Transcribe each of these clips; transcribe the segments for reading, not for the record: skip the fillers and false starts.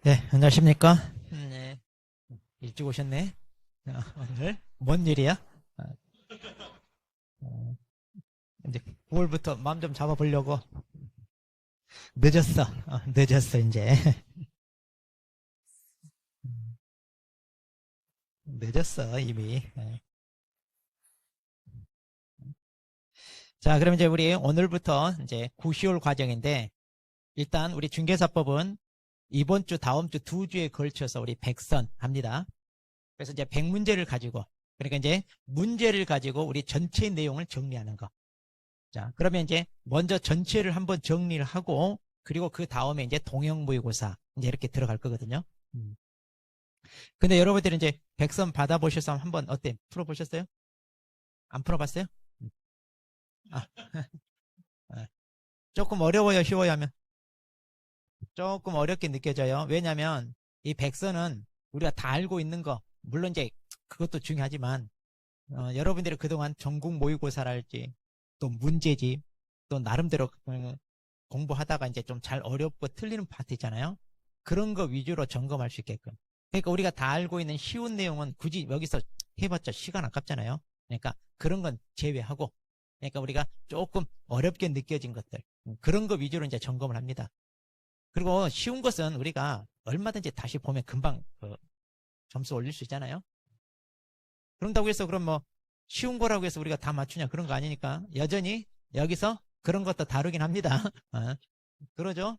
네, 안녕하십니까? 네, 일찍 오셨네. 오늘 뭔 일이야? 아, 어, 이제 9월부터 마음 좀 잡아보려고. 늦었어. 늦었어, 이제. 늦었어, 이미. 자, 그럼 이제 우리 오늘부터 이제 9시월 과정인데, 일단 우리 중개사법은 이번 주, 다음 주 두 주에 걸쳐서 우리 100선 합니다. 그래서 이제 100문제를 가지고, 그러니까 이제 문제를 가지고 우리 전체 내용을 정리하는 거. 자, 그러면 이제 먼저 전체를 한번 정리를 하고, 그리고 그 다음에 이제 동형 모의고사 이제 이렇게 들어갈 거거든요. 음. 근데 여러분들은 이제 백선 받아보셔서 한번 어때? 풀어보셨어요? 안 풀어봤어요? 음. 아, 아. 조금 어려워요, 쉬워요 하면? 조금 어렵게 느껴져요. 왜냐면 이 백선은 우리가 다 알고 있는 거, 물론 이제 그것도 중요하지만, 여러분들이 그동안 전국 모의고사랄지, 또 문제집, 또 나름대로 공부하다가 이제 좀 잘 어렵고 틀리는 파트 있잖아요. 그런 거 위주로 점검할 수 있게끔. 그러니까 우리가 다 알고 있는 쉬운 내용은 굳이 여기서 해봤자 시간 아깝잖아요. 그러니까 그런 건 제외하고, 그러니까 우리가 조금 어렵게 느껴진 것들, 그런 거 위주로 이제 점검을 합니다. 그리고 쉬운 것은 우리가 얼마든지 다시 보면 금방 점수 올릴 수 있잖아요. 그런다고 해서 그럼 뭐 쉬운 거라고 해서 우리가 다 맞추냐 그런 거 아니니까 여전히 여기서 그런 것도 다루긴 합니다. 그러죠?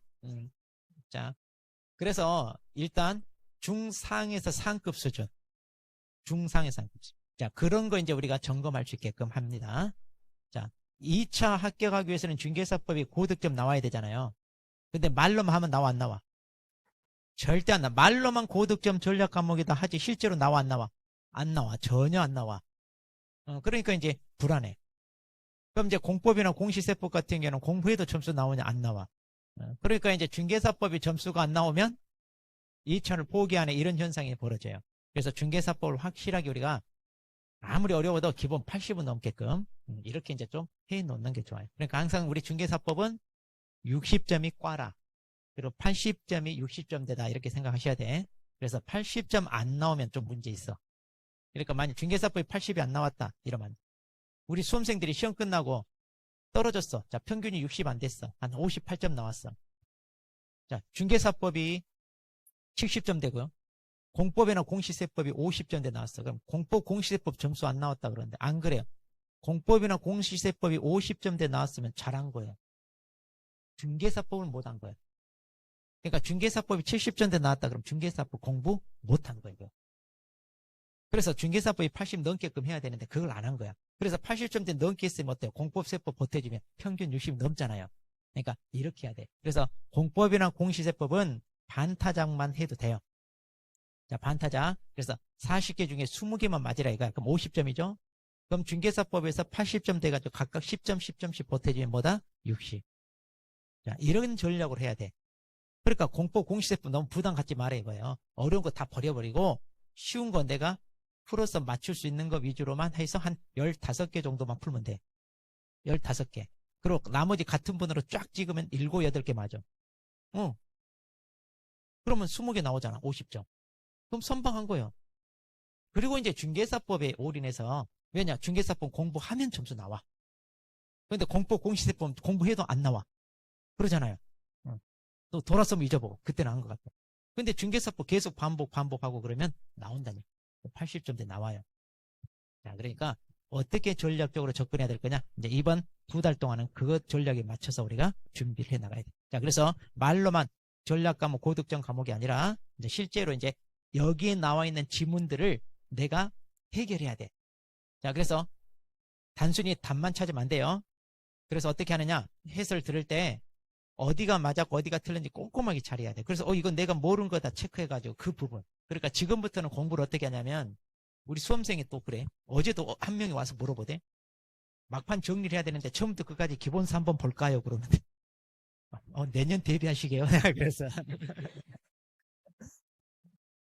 자, 그래서 일단 중상에서 상급 수준, 중상의 상급 수준. 자, 그런 거 이제 우리가 점검할 수 있게끔 합니다. 자, 2차 합격하기 위해서는 중개사법이 고득점 나와야 되잖아요. 근데 말로만 하면 나와 안 나와? 절대 안 나와. 말로만 고득점 전략 과목이다 하지 실제로 나와 안 나와? 안 나와. 전혀 안 나와. 그러니까 이제 불안해. 그럼 이제 공법이나 공시세법 같은 경우는 공부해도 점수 나오냐? 안 나와. 그러니까 이제 중개사법이 점수가 안 나오면 2차를 포기하는 이런 현상이 벌어져요. 그래서 중개사법을 확실하게 우리가 아무리 어려워도 기본 80은 넘게끔 이렇게 이제 좀 해 놓는 게 좋아요. 그러니까 항상 우리 중개사법은 60점이 꽈라. 그리고 80점이 60점대다 이렇게 생각하셔야 돼. 그래서 80점 안 나오면 좀 문제 있어. 그러니까 만약 중개사법이 80이 안 나왔다 이러면 우리 수험생들이 시험 끝나고 떨어졌어. 자, 평균이 60 안 됐어. 한 58점 나왔어. 자, 중개사법이 70점 되고요. 공법이나 공시세법이 50점대 나왔어. 그럼 공법, 공시세법 점수 안 나왔다 그러는데 안 그래요. 공법이나 공시세법이 50점대 나왔으면 잘한 거예요. 중개사법을 못한 거예요. 그러니까 중개사법이 70점대 나왔다 그럼 중개사법 공부 못한 거예요. 그래서 중개사법이 80 넘게끔 해야 되는데 그걸 안 한 거야. 그래서 80점대 넘게 했으면 어때요? 공법세법 보태주면 평균 60 넘잖아요. 그러니까 이렇게 해야 돼. 그래서 공법이나 공시세법은 반타작만 해도 돼요. 자, 반타작. 그래서 40개 중에 20개만 맞으라 이거야. 그럼 50점이죠? 그럼 중개사법에서 80점 돼가지고 각각 10점, 10점씩 보태주면 뭐다? 60. 자, 이런 전략을 해야 돼. 그러니까 공법, 공시세법 너무 부담 갖지 말아 이거예요. 어려운 거 다 버려버리고 쉬운 거 내가 풀어서 맞출 수 있는 거 위주로만 해서 한 15개 정도만 풀면 돼. 15개. 그리고 나머지 같은 분으로 쫙 찍으면 7, 8개 맞아. 어. 그러면 20개 나오잖아. 50점. 그럼 선방한 거예요. 그리고 이제 중개사법에 올인해서 왜냐? 중개사법 공부하면 점수 나와. 근데 공법, 공시세법 공부해도 안 나와. 그러잖아요. 어. 또 돌아서면 잊어보고 그때는 안 것 같아. 근데 중개사법 계속 반복하고 그러면 나온다니. 80점대 나와요. 자, 그러니까 어떻게 전략적으로 접근해야 될 거냐? 이제 이번 2달 동안은 그것 전략에 맞춰서 우리가 준비를 해 나가야 돼. 자, 그래서 말로만 전략 과목, 고득점 과목이 아니라 이제 실제로 이제 여기에 나와 있는 지문들을 내가 해결해야 돼. 자, 그래서 단순히 답만 찾으면 안 돼요. 그래서 어떻게 하느냐? 해설 들을 때 어디가 맞았고 어디가 틀린지 꼼꼼하게 잘해야 돼. 그래서 이건 내가 모르는 거다 체크해가지고 그 부분. 그러니까 지금부터는 공부를 어떻게 하냐면 우리 수험생이 또 그래. 어제도 한 명이 와서 물어보대. 막판 정리를 해야 되는데 처음부터 끝까지 기본서 한번 볼까요? 그러는데 내년 대비하시게요. 그래서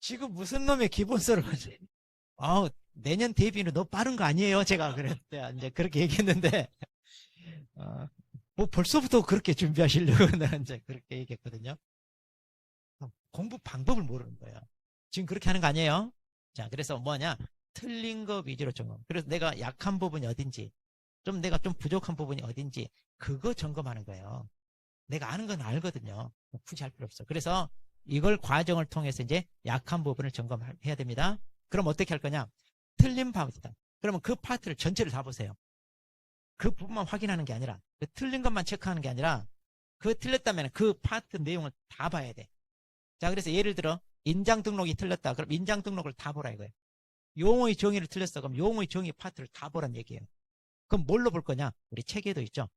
지금 무슨 놈의 기본서를 가지? 내년 대비는 너무 빠른 거 아니에요? 제가 그랬대. 이제 그렇게 얘기했는데 뭐 벌써부터 그렇게 준비하시려고 나는 이제 그렇게 얘기했거든요. 공부 방법을 모르는 거예요. 지금 그렇게 하는 거 아니에요? 자, 그래서 뭐냐? 틀린 거 위주로 점검. 그래서 내가 약한 부분이 어딘지, 내가 좀 부족한 부분이 어딘지, 그거 점검하는 거예요. 내가 아는 건 알거든요. 굳이 할 필요 없어. 그래서 이걸 과정을 통해서 이제 약한 부분을 점검해야 됩니다. 그럼 어떻게 할 거냐? 틀린 파트다. 그러면 그 파트를 전체를 다 보세요. 그 부분만 확인하는 게 아니라, 그 틀린 것만 체크하는 게 아니라, 그 틀렸다면 그 파트 내용을 다 봐야 돼. 자, 그래서 예를 들어 인장 등록이 틀렸다. 그럼 인장 등록을 다 보라 이거예요. 용어의 정의를 틀렸어. 그럼 용어의 정의 파트를 다 보란 얘기예요. 그럼 뭘로 볼 거냐? 우리 책에도 있죠.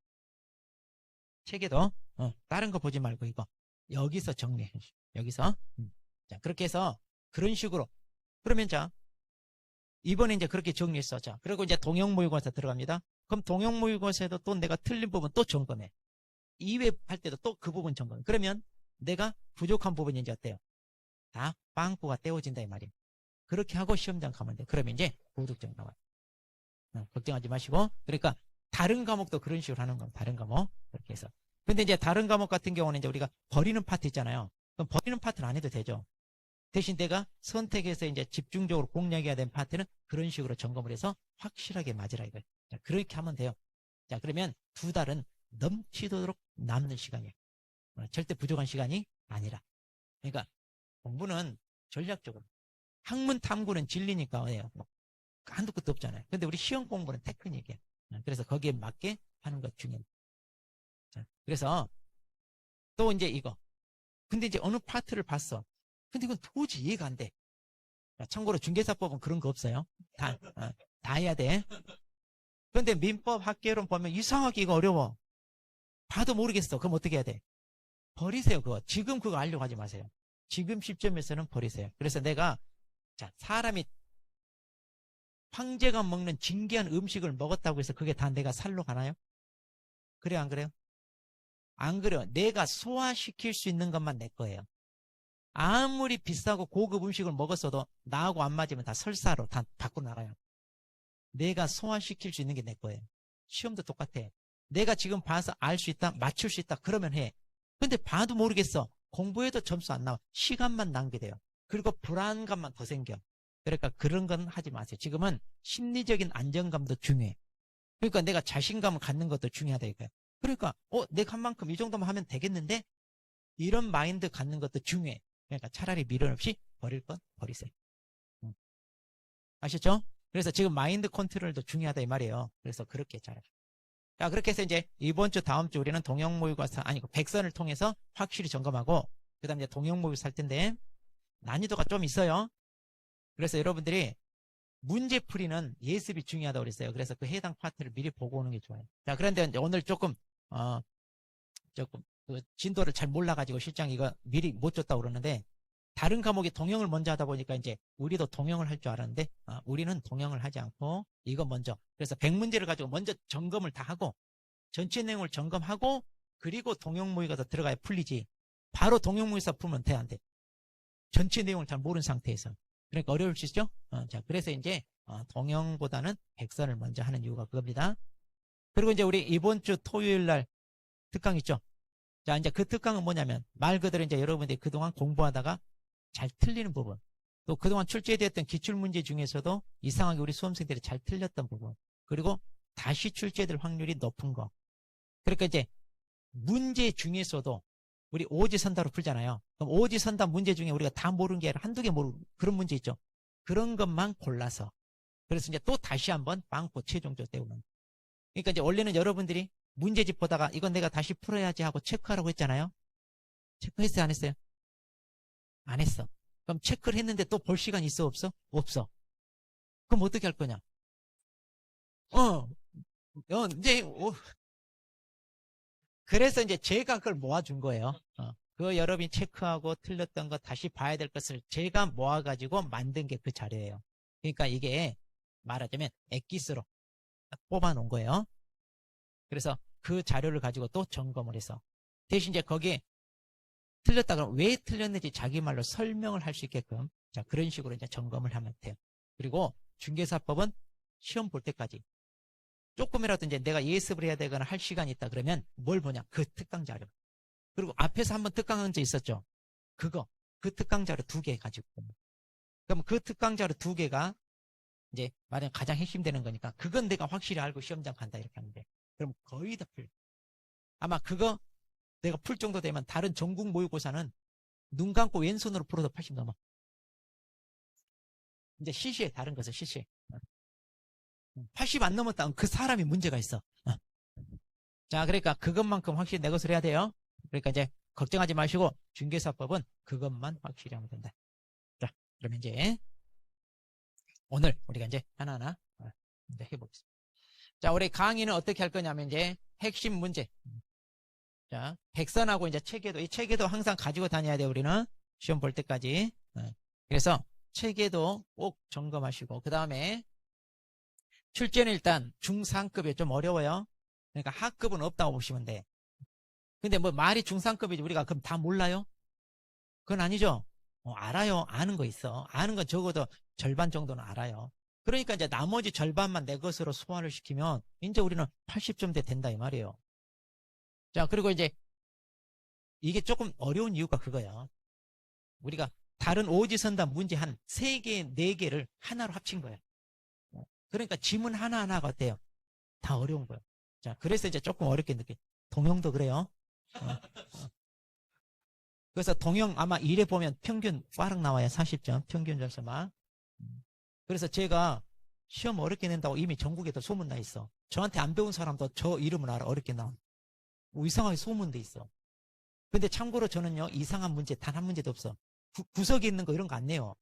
책에도 다른 거 보지 말고 이거 여기서 정리해. 여기서 자, 그렇게 해서 그런 식으로 그러면 자 이번에 이제 그렇게 정리했어. 자, 그리고 이제 동형모의고사 들어갑니다. 그럼 동형모의고사에도 또 내가 틀린 부분 또 점검해. 2회 할 때도 또 그 부분 점검. 그러면 내가 부족한 부분이 이제 어때요? 다 빵꾸가 떼어진다 이 말이에요. 그렇게 하고 시험장 가면 돼. 그러면 이제 고득점 나와요. 걱정하지 마시고. 그러니까 다른 과목도 그런 식으로 하는 겁니다. 다른 과목 그렇게 해서. 근데 이제 다른 과목 같은 경우는 이제 우리가 버리는 파트 있잖아요. 그럼 버리는 파트는 안 해도 되죠. 대신 내가 선택해서 이제 집중적으로 공략해야 되는 파트는 그런 식으로 점검을 해서 확실하게 맞으라 이거예요. 자, 그렇게 하면 돼요. 자, 그러면 2달은 넘치도록 남는 시간이에요. 절대 부족한 시간이 아니라. 그러니까 공부는 전략적으로. 학문 탐구는 진리니까 뭐 한두 끝도 없잖아요. 근데 우리 시험 공부는 테크닉이에요. 그래서 거기에 맞게 하는 것 중요합니다. 자, 그래서 또 이제 이거. 근데 이제 어느 파트를 봤어. 근데 이건 도저히 이해가 안 돼. 참고로 중개사법은 그런 거 없어요. 다 해야 돼. 그런데 민법 학개론 보면 이상하게 이거 어려워. 봐도 모르겠어. 그럼 어떻게 해야 돼? 버리세요. 그거. 지금 그거 알려고 하지 마세요. 지금 시점에서는 버리세요. 그래서 내가 자, 사람이 황제가 먹는 진귀한 음식을 먹었다고 해서 그게 다 내가 살로 가나요? 그래요, 안 그래요? 안 그래요. 내가 소화시킬 수 있는 것만 내 거예요. 아무리 비싸고 고급 음식을 먹었어도 나하고 안 맞으면 다 설사로 다 밖으로 나가요. 내가 소화시킬 수 있는 게 내 거예요. 시험도 똑같아. 내가 지금 봐서 알 수 있다, 맞출 수 있다, 그러면 해. 근데 봐도 모르겠어. 공부해도 점수 안 나와. 시간만 낭비돼요. 그리고 불안감만 더 생겨. 그러니까 그런 건 하지 마세요. 지금은 심리적인 안정감도 중요해. 그러니까 내가 자신감을 갖는 것도 중요하다 이거야. 그러니까 내가 한 만큼 이 정도만 하면 되겠는데 이런 마인드 갖는 것도 중요해. 그러니까 차라리 미련 없이 버릴 건 버리세요. 아셨죠? 그래서 지금 마인드 컨트롤도 중요하다 이 말이에요. 그래서 그렇게 잘해요. 자, 그렇게 해서 이제 이번 주 다음 주 우리는 동형모의고사 아니고 백선을 통해서 확실히 점검하고 그다음 이제 동형모의고사 할 텐데 난이도가 좀 있어요. 그래서 여러분들이 문제풀이는 예습이 중요하다고 그랬어요. 그래서 그 해당 파트를 미리 보고 오는 게 좋아요. 자, 그런데 이제 오늘 조금 그 진도를 잘 몰라가지고 실장 이거 미리 못 줬다고 그러는데 다른 과목이 동형을 먼저 하다 보니까 이제 우리도 동형을 할 줄 알았는데 우리는 동형을 하지 않고 이거 먼저 그래서 100문제를 가지고 먼저 점검을 다 하고 전체 내용을 점검하고 그리고 동형모의고사 들어가야 풀리지 바로 동형모의고사 풀면 돼 안 돼? 전체 내용을 잘 모르는 상태에서 그러니까 어려울 수 있죠? 자, 그래서 이제 동형보다는 백선을 먼저 하는 이유가 그겁니다. 그리고 이제 우리 이번 주 토요일 날 특강 있죠? 자, 이제 그 특강은 뭐냐면 말 그대로 이제 여러분들이 그동안 공부하다가 잘 틀리는 부분 또 그동안 출제되었던 기출문제 중에서도 이상하게 우리 수험생들이 잘 틀렸던 부분 그리고 다시 출제될 확률이 높은 거 그러니까 이제 문제 중에서도 우리 오지선다로 풀잖아요. 그럼 오지선다 문제 중에 우리가 다 모르는 게 아니라 한두 개 모르는 그런 문제 있죠. 그런 것만 골라서 그래서 이제 또 다시 한번 빵꾸 최종적으로 때우는 그러니까 이제 원래는 여러분들이 문제집 보다가 이건 내가 다시 풀어야지 하고 체크하라고 했잖아요. 체크했어요 안 했어요? 안 했어. 그럼 체크를 했는데 또 볼 시간 있어 없어? 없어. 그럼 어떻게 할 거냐? 이제 그래서 이제 제가 그걸 모아준 거예요. 그 여러분이 체크하고 틀렸던 거 다시 봐야 될 것을 제가 모아가지고 만든 게 그 자료예요. 그러니까 이게 말하자면 엑기스로 뽑아 놓은 거예요. 그래서 그 자료를 가지고 또 점검을 해서 대신 이제 거기에 틀렸다 그러면 왜 틀렸는지 자기 말로 설명을 할 수 있게끔 자 그런 식으로 이제 점검을 하면 돼요. 그리고 중개사법은 시험 볼 때까지 조금이라도 이제 내가 예습을 해야 되거나 할 시간이 있다 그러면 뭘 보냐 그 특강 자료 그리고 앞에서 한번 특강한 적 있었죠. 그 특강 자료 2개 가지고. 그럼 그 특강 자료 2개가 이제 만약 가장 핵심되는 거니까 그건 내가 확실히 알고 시험장 간다 이렇게 하면 돼. 그럼 거의 다 풀. 아마 그거 내가 풀 정도 되면 다른 전국 모의고사는 눈 감고 왼손으로 풀어도 80 넘어. 이제 시시해 다른 것은 시시해. 80 안 넘었다. 그 사람이 문제가 있어. 자, 그러니까 그것만큼 확실히 내 것을 해야 돼요. 그러니까 이제 걱정하지 마시고 중개사법은 그것만 확실히 하면 된다. 자, 그러면 이제 오늘 우리가 이제 하나하나 이제 해보겠습니다. 자, 우리 강의는 어떻게 할 거냐면 이제 핵심 문제. 자, 백선하고 이제 체계도, 이 체계도 항상 가지고 다녀야 돼요, 우리는. 시험 볼 때까지. 그래서 체계도 꼭 점검하시고, 그 다음에 출제는 일단 중상급이 좀 어려워요. 그러니까 하급은 없다고 보시면 돼. 근데 뭐 말이 중상급이지 우리가 그럼 다 몰라요? 그건 아니죠. 알아요. 아는 거 있어. 아는 건 적어도 절반 정도는 알아요. 그러니까 이제 나머지 절반만 내 것으로 소화를 시키면 이제 우리는 80점대 된다 이 말이에요. 자, 그리고 이제 이게 조금 어려운 이유가 그거예요. 우리가 다른 오지선답 문제 한 3개, 4개를 하나로 합친 거예요. 그러니까 지문 하나하나가 어때요? 다 어려운 거예요. 자, 그래서 이제 조금 어렵게 느껴요. 동영도 그래요. 그래서 동영 아마 1에 보면 평균 빠르게 나와요. 40점. 평균 점수만. 그래서 제가 시험 어렵게 낸다고 이미 전국에도 소문나 있어. 저한테 안 배운 사람도 저 이름을 알아. 어렵게 나온. 뭐 이상하게 소문돼 있어. 근데 참고로 저는요, 이상한 문제 단 한 문제도 없어. 구석에 있는 거 이런 거 안 내요.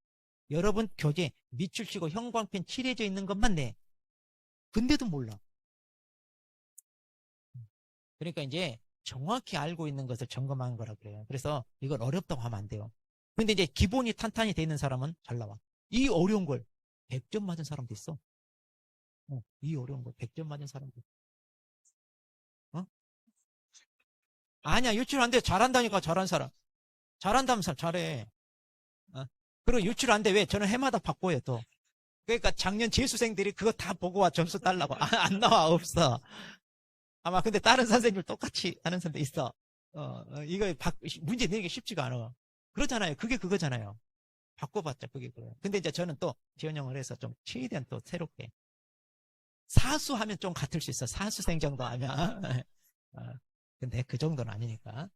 여러분 교재 밑줄 치고 형광펜 칠해져 있는 것만 내. 근데도 몰라. 그러니까 이제 정확히 알고 있는 것을 점검하는 거라 그래요. 그래서 이건 어렵다고 하면 안 돼요. 근데 이제 기본이 탄탄히 돼 있는 사람은 잘 나와. 이 어려운 걸 100점 맞은 사람도 있어. 이 어려운 걸 100점 맞은 사람도 있어. 아니야, 유출 안 돼. 잘한다니까, 잘한 사람. 잘한다면 잘해. 그리고 유출 안 돼. 왜? 저는 해마다 바꿔요, 또. 그러니까 작년 재수생들이 그거 다 보고 와, 점수 달라고. 안 나와, 없어. 아마 근데 다른 선생님들 똑같이 하는 사람도 있어. 이거 문제 내는 게 쉽지가 않아. 그렇잖아요. 그게 그거잖아요. 바꿔봤자 그게 그거예요. 근데 이제 저는 또 지원형을 해서 좀 최대한 또 새롭게. 사수하면 좀 같을 수 있어. 사수생 정도 하면. 근데 그 정도는 아니니까.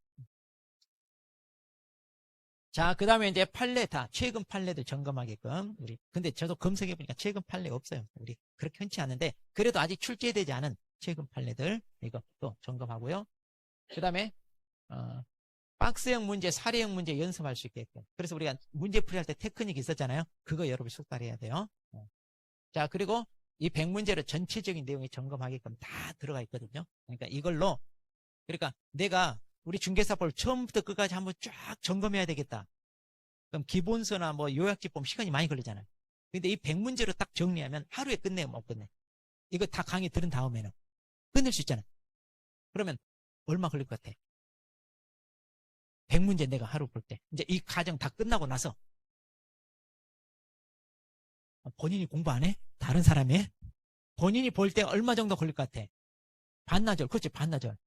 자, 그 다음에 이제 판례 다, 최근 판례들 점검하게끔. 근데 저도 검색해보니까 최근 판례 없어요. 우리 그렇게 흔치 않은데, 그래도 아직 출제되지 않은 최근 판례들, 이거 또 점검하고요. 그 다음에, 박스형 문제, 사례형 문제 연습할 수 있게끔. 그래서 우리가 문제풀이 할 때 테크닉 있었잖아요. 그거 여러분 숙달해야 돼요. 자, 그리고 이 100문제를 전체적인 내용이 점검하게끔 다 들어가 있거든요. 그러니까 이걸로, 그러니까 내가 우리 중개사법을 처음부터 끝까지 한번 쫙 점검해야 되겠다. 그럼 기본서나 뭐 요약집 보면 시간이 많이 걸리잖아요. 근데 이 100문제로 딱 정리하면 하루에 끝내요, 못 끝내. 이거 다 강의 들은 다음에는 끝낼 수 있잖아요. 그러면 얼마 걸릴 것 같아? 100문제 내가 하루 볼 때. 이제 이 과정 다 끝나고 나서 본인이 공부 안 해? 다른 사람이? 본인이 볼 때 얼마 정도 걸릴 것 같아? 반나절. 그렇지, 반나절.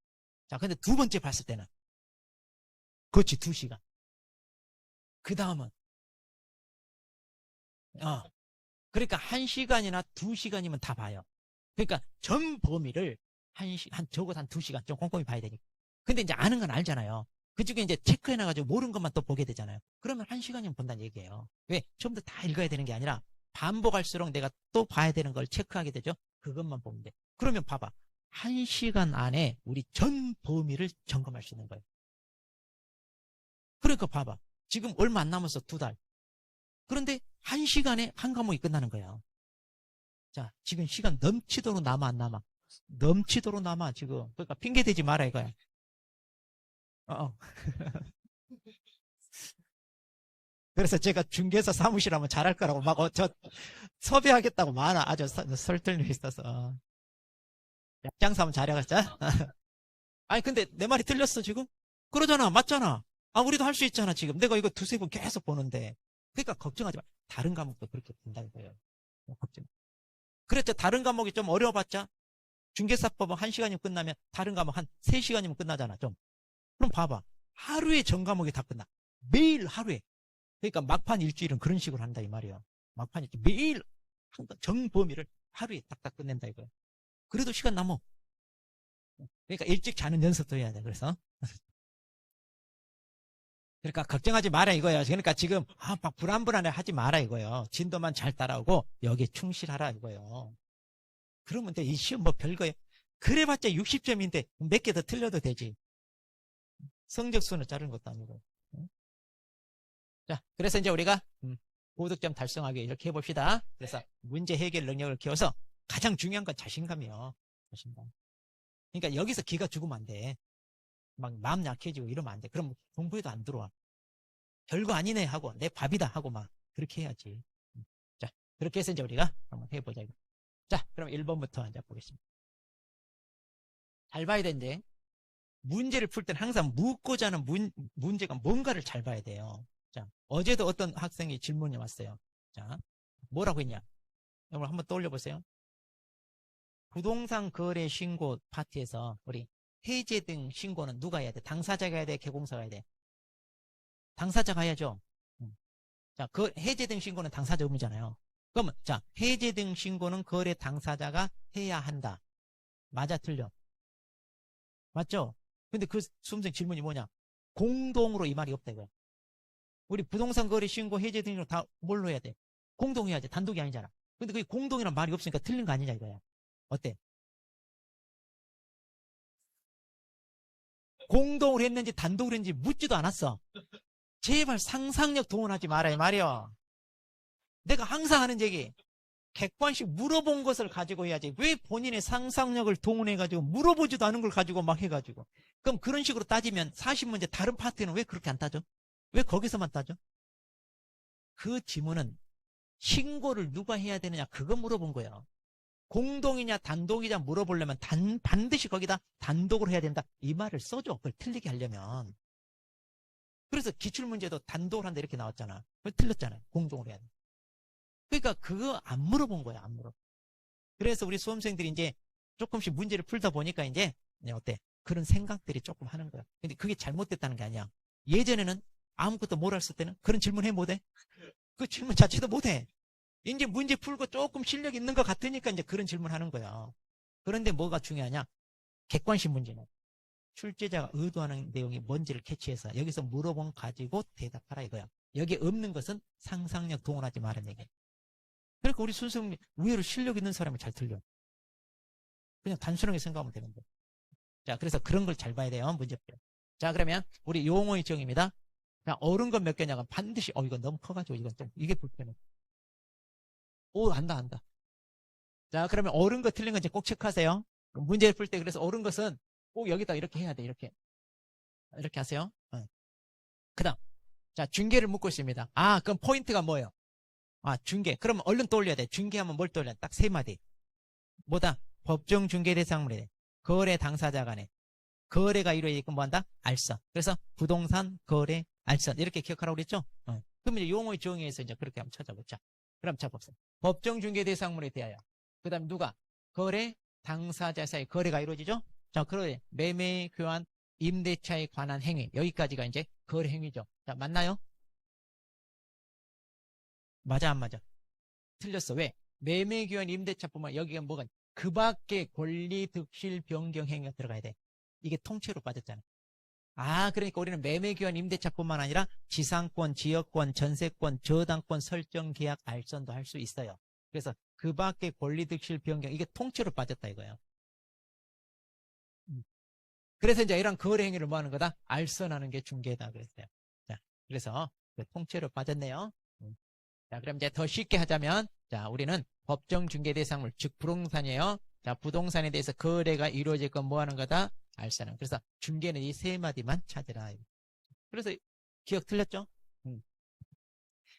자, 근데 두 번째 봤을 때는 그렇지, 2시간. 그 다음은 그러니까 1시간이나 2시간이면 다 봐요. 그러니까 전 범위를 적어도 한 2시간 좀 꼼꼼히 봐야 되니까. 근데 이제 아는 건 알잖아요. 그중에 이제 체크해놔가지고 모르는 것만 또 보게 되잖아요. 그러면 1시간이면 본다는 얘기예요. 왜? 처음부터 다 읽어야 되는 게 아니라 반복할수록 내가 또 봐야 되는 걸 체크하게 되죠. 그것만 보면 돼. 그러면 봐봐. 1시간 안에 우리 전 범위를 점검할 수 있는 거예요. 그러니까 봐봐. 지금 얼마 안 남았어, 2달. 그런데 1시간에 한 과목이 끝나는 거야. 자, 지금 시간 넘치도록 남아, 안 남아? 넘치도록 남아, 지금. 그러니까 핑계대지 마라, 이거야. 그래서 제가 중개사 사무실 하면 잘할 거라고 막, 섭외하겠다고 많아. 아주 설득력 있어서. 약장사 하면 잘해갔자? 아니, 근데 내 말이 틀렸어, 지금? 그러잖아, 맞잖아. 우리도 할 수 있잖아, 지금. 내가 이거 2-3번 계속 보는데. 그러니까 걱정하지 마. 다른 과목도 그렇게 된다는 거예요. 걱정. 그랬죠. 다른 과목이 좀 어려워봤자, 중개사법은 1시간이면 끝나면, 다른 과목 한 3시간이면 끝나잖아, 좀. 그럼 봐봐. 하루에 전 과목이 다 끝나. 매일 하루에. 그러니까 막판 일주일은 그런 식으로 한다 이 말이에요. 막판 일주일 매일 정 범위를 하루에 딱딱 끝낸다 이거예요. 그래도 시간 남어. 그러니까 일찍 자는 연습도 해야 돼. 그래서 그러니까 걱정하지 마라 이거예요. 그러니까 지금 막 불안불안해 하지 마라 이거예요. 진도만 잘 따라오고 여기에 충실하라 이거예요. 그러면 돼. 이 시험 뭐 별거예요. 그래봤자 60점인데 몇 개 더 틀려도 되지. 성적순을 자르는 것도 아니고. 자, 그래서 이제 우리가 고득점 달성하기 이렇게 해봅시다. 그래서 문제 해결 능력을 키워서 가장 중요한 건 자신감이요. 자신감. 그러니까 여기서 기가 죽으면 안 돼. 막 마음 약해지고 이러면 안 돼. 그럼 공부에도 안 들어와. 별거 아니네 하고 내 밥이다 하고 막 그렇게 해야지. 자, 그렇게 해서 이제 우리가 한번 해보자. 자, 그럼 1번부터 이제 보겠습니다. 잘 봐야 되는데 문제를 풀 때는 항상 묻고자 하는 문제가 뭔가를 잘 봐야 돼요. 자, 어제도 어떤 학생이 질문이 왔어요. 자, 뭐라고 했냐? 여러분 한번 떠올려 보세요. 부동산 거래 신고 파트에서 우리 해제 등 신고는 누가 해야 돼? 당사자가 해야 돼? 개공사가 해야 돼? 당사자가 해야죠. 자, 그 해제 등 신고는 당사자 의무잖아요. 그러면 자, 해제 등 신고는 거래 당사자가 해야 한다. 맞아, 틀려? 맞죠? 근데 그 수험생 질문이 뭐냐? 공동으로 이 말이 없다 이거야. 우리 부동산 거래 신고 해제 등으로 다 뭘로 해야 돼? 공동해야지. 단독이 아니잖아. 근데 그게 공동이란 말이 없으니까 틀린 거 아니냐 이거야. 어때? 공동으로 했는지 단독으로 했는지 묻지도 않았어. 제발 상상력 동원하지 마라 이 말이야. 내가 항상 하는 얘기. 객관식 물어본 것을 가지고 해야지. 왜 본인의 상상력을 동원해가지고 물어보지도 않은 걸 가지고 막 해가지고. 그럼 그런 식으로 따지면 40문제 다른 파트는 왜 그렇게 안 따져? 왜 거기서만 따져? 그 지문은 신고를 누가 해야 되느냐 그거 물어본 거예요. 공동이냐 단독이냐 물어보려면 반드시 거기다 단독으로 해야 된다. 이 말을 써줘. 그걸 틀리게 하려면. 그래서 기출문제도 단독으로 한다 이렇게 나왔잖아. 그걸 틀렸잖아요. 공동으로 해야 돼. 그러니까 그거 안 물어본 거야. 안 물어. 그래서 우리 수험생들이 이제 조금씩 문제를 풀다 보니까 이제 어때? 그런 생각들이 조금 하는 거야. 근데 그게 잘못됐다는 게 아니야. 예전에는 아무것도 몰랐을 때는 그런 질문 해 못해? 그 질문 자체도 못해. 이제 문제 풀고 조금 실력 있는 것 같으니까 이제 그런 질문 하는 거야. 그런데 뭐가 중요하냐? 객관식 문제는 출제자가 의도하는 내용이 뭔지를 캐치해서 여기서 물어본 가지고 대답하라 이거야. 여기에 없는 것은 상상력 동원하지 말라는 얘기야. 그러니까 우리 순수님 의외로 실력 있는 사람이 잘 틀려. 그냥 단순하게 생각하면 되는데. 자, 그래서 그런 걸 잘 봐야 돼요. 문제표. 자, 그러면 우리 용어의 정의입니다. 자, 옳은 건 몇 개냐면 반드시 이건 너무 커가지고 이건 좀 이게 불편해. 오, 안다. 자, 그러면 옳은 거 틀린 거 이제 꼭 체크하세요. 문제를 풀 때 그래서 옳은 것은 꼭 여기다 이렇게 해야 돼. 이렇게 하세요. 그다음 자, 중계를 묻고 있습니다. 그럼 포인트가 뭐예요? 중계. 그러면 얼른 떠올려야 돼. 중계하면 뭘 떠올려? 딱 세 마디. 뭐다? 법정 중개 대상물에 거래 당사자 간에 거래가 이루어지게끔 뭐한다? 알선. 그래서 부동산 거래 알선 이렇게 기억하라고 그랬죠? 그럼 이제 용어의 정의에서 이제 그렇게 한번 찾아보자. 그럼 자 봅시다. 법정 중개 대상물에 대하여 그다음 누가? 거래 당사자 사이 거래가 이루어지죠? 자, 그래 매매 교환 임대차에 관한 행위 여기까지가 이제 거래 행위죠. 자, 맞나요? 맞아 안 맞아? 틀렸어. 왜? 매매 교환 임대차뿐만 여기가 뭐가 그 밖에 권리 득실 변경 행위가 들어가야 돼. 이게 통째로 빠졌잖아. 그러니까 우리는 매매 교환 임대차뿐만 아니라 지상권, 지역권, 전세권, 저당권 설정 계약 알선도 할 수 있어요. 그래서 그 밖에 권리 득실 변경 이게 통째로 빠졌다 이거예요. 그래서 이제 이런 거래 행위를 뭐 하는 거다? 알선하는 게 중개다 그랬어요. 자, 그래서 통째로 빠졌네요. 자, 그럼 이제 더 쉽게 하자면, 자, 우리는 법정 중개 대상물, 즉 부동산이에요. 자, 부동산에 대해서 거래가 이루어질 건 뭐 하는 거다? 알선하는. 그래서 중개는 이 세 마디만 찾으라. 그래서 기억 틀렸죠?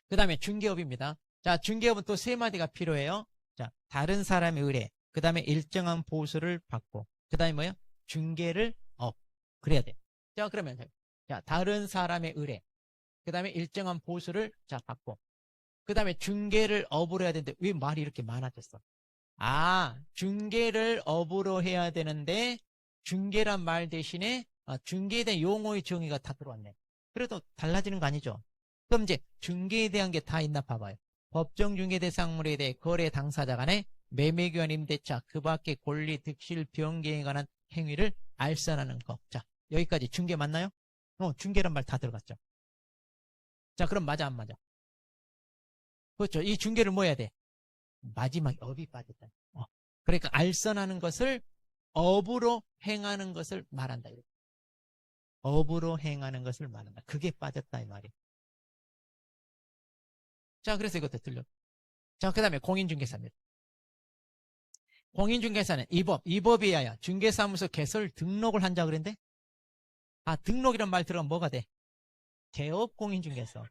그 다음에 중개업입니다. 자, 중개업은 또 세 마디가 필요해요. 자, 다른 사람의 의뢰, 그 다음에 일정한 보수를 받고, 그 다음에 뭐예요? 중개를 그래야 돼. 자, 그러면 자, 다른 사람의 의뢰, 그 다음에 일정한 보수를 자 받고, 그 다음에 중개를 업으로 해야 되는데 왜 말이 이렇게 많아졌어? 중개를 업으로 해야 되는데 중개란 말 대신에 중개에 대한 용어의 정의가 다 들어왔네. 그래도 달라지는 거 아니죠? 그럼 이제 중개에 대한 게 다 있나 봐봐요. 법정 중개 대상물에 대해 거래 당사자 간의 매매교환 임대차 그 밖의 권리 득실 변경에 관한 행위를 알선하는 거. 자, 여기까지 중개 맞나요? 중개란 말 다 들어갔죠. 자, 그럼 맞아 안 맞아? 그렇죠. 이 중개를 뭐 해야 돼? 마지막에 업이 빠졌다. 그러니까 알선하는 것을 업으로 행하는 것을 말한다. 업으로 행하는 것을 말한다. 그게 빠졌다 이 말이에요. 자, 그래서 이것도 틀려. 자, 그 다음에 공인중개사입니다. 공인중개사는 이 법에 의하여 중개사무소 개설 등록을 한다 그랬는데, 등록이란 말 들어가면 뭐가 돼? 개업공인중개사.